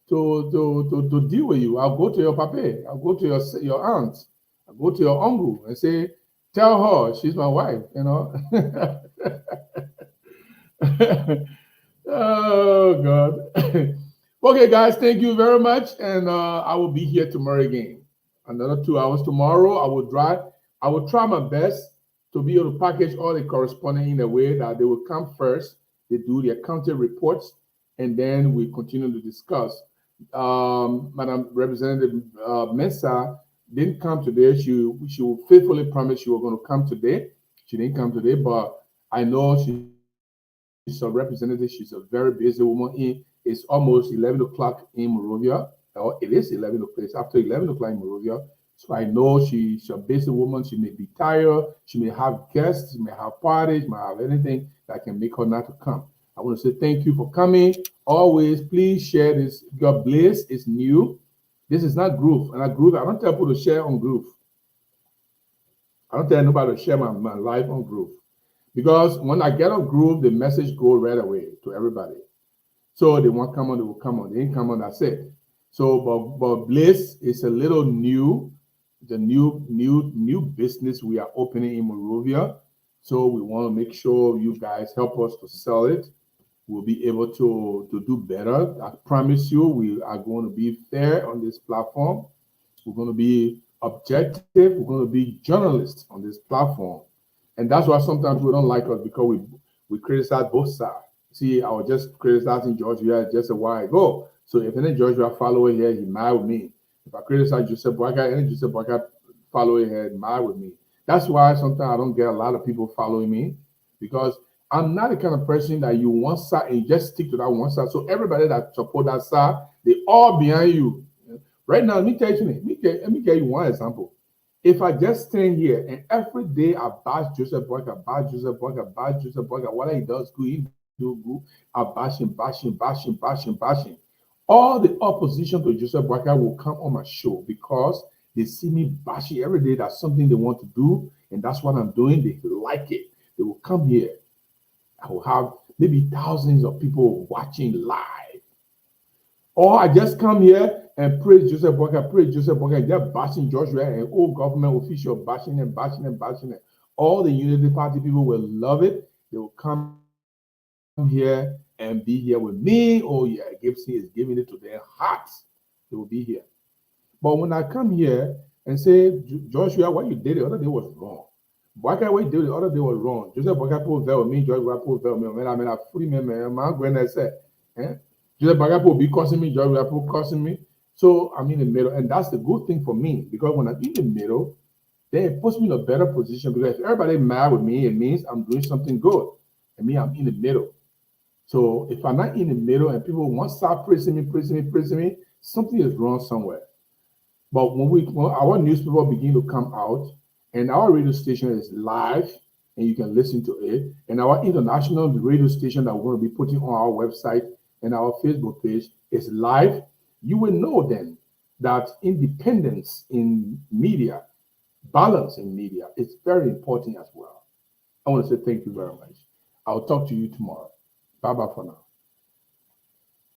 to deal with you. I'll go to your papa. I'll go to your aunt. I'll go to your uncle and say, tell her she's my wife, Oh, God. Okay, guys, thank you very much. And I will be here tomorrow again. Another 2 hours tomorrow. I will try my best to be able to package all the corresponding in a way that they will come first. They do their county reports, and then we continue to discuss. Madam Representative Mensah didn't come today. She faithfully promised she was going to come today. She didn't come today, but I know she's a representative. She's a very busy woman. It's almost 11 o'clock in Monrovia. Or it is 11 o'clock. It's after 11 o'clock in Monrovia. So I know she's a busy woman. She may be tired. She may have guests. She may have parties. She may have anything that can make her not to come. I want to say thank you for coming. Always, please share this. God bless. It's new. This is not Groove. And I don't tell people to share on Groove. I don't tell nobody to share my life on Groove. Because when I get on Groove, the message goes right away to everybody. So they want to come on, they will come on. They ain't come on, that's it. So, but Bliss is a little new. The new business we are opening in Monrovia. So we want to make sure you guys help us to sell it. We'll be able to do better. I promise you, we are going to be fair on this platform. We're going to be objective. We're going to be journalists on this platform. And that's why sometimes we don't like us because we criticize both sides. See, I was just criticizing Georgia just a while ago. So if any Georgia follower here, he mad with me. If I criticize Joseph Boakai, any Joseph Boakai follower here, he mad with me. That's why sometimes I don't get a lot of people following me because I'm not the kind of person that you one side and just stick to that one side. So everybody that support that side, they all behind you. Right now, let me tell you one example. If I just stand here and every day I bash Joseph Boakai, what he does good, he are bashing. All the opposition to Joseph Boakai will come on my show because they see me bashing every day. That's something they want to do, and that's what I'm doing. They like it. They will come here. I will have maybe thousands of people watching live. Or I just come here and praise Joseph Boakai, just bashing Joshua and all government officials bashing and bashing and bashing it. All the Unity Party people will love it. They will come here and be here with me. Oh yeah, Gibson is giving it to their hearts. They will be here. But when I come here and say, Joshua, what you did the other day was wrong. Boakai, what you did the other day was wrong. Joseph Boakai put veil with me, Joshua put veil with me. I mean, I fully remember my grandma said, Joseph Boakai put be cursing me, Joshua put cursing me. So I'm in the middle, and that's the good thing for me because when I'm in the middle, then it puts me in a better position because if everybody mad with me, it means I'm doing something good. I mean, I'm in the middle. So if I'm not in the middle and people want to start praising me, something is wrong somewhere. But when our newspaper begin to come out and our radio station is live and you can listen to it, and our international radio station that we're going to be putting on our website and our Facebook page is live, you will know then that independence in media, balance in media is very important as well. I want to say thank you very much. I'll talk to you tomorrow. Bye-bye for now.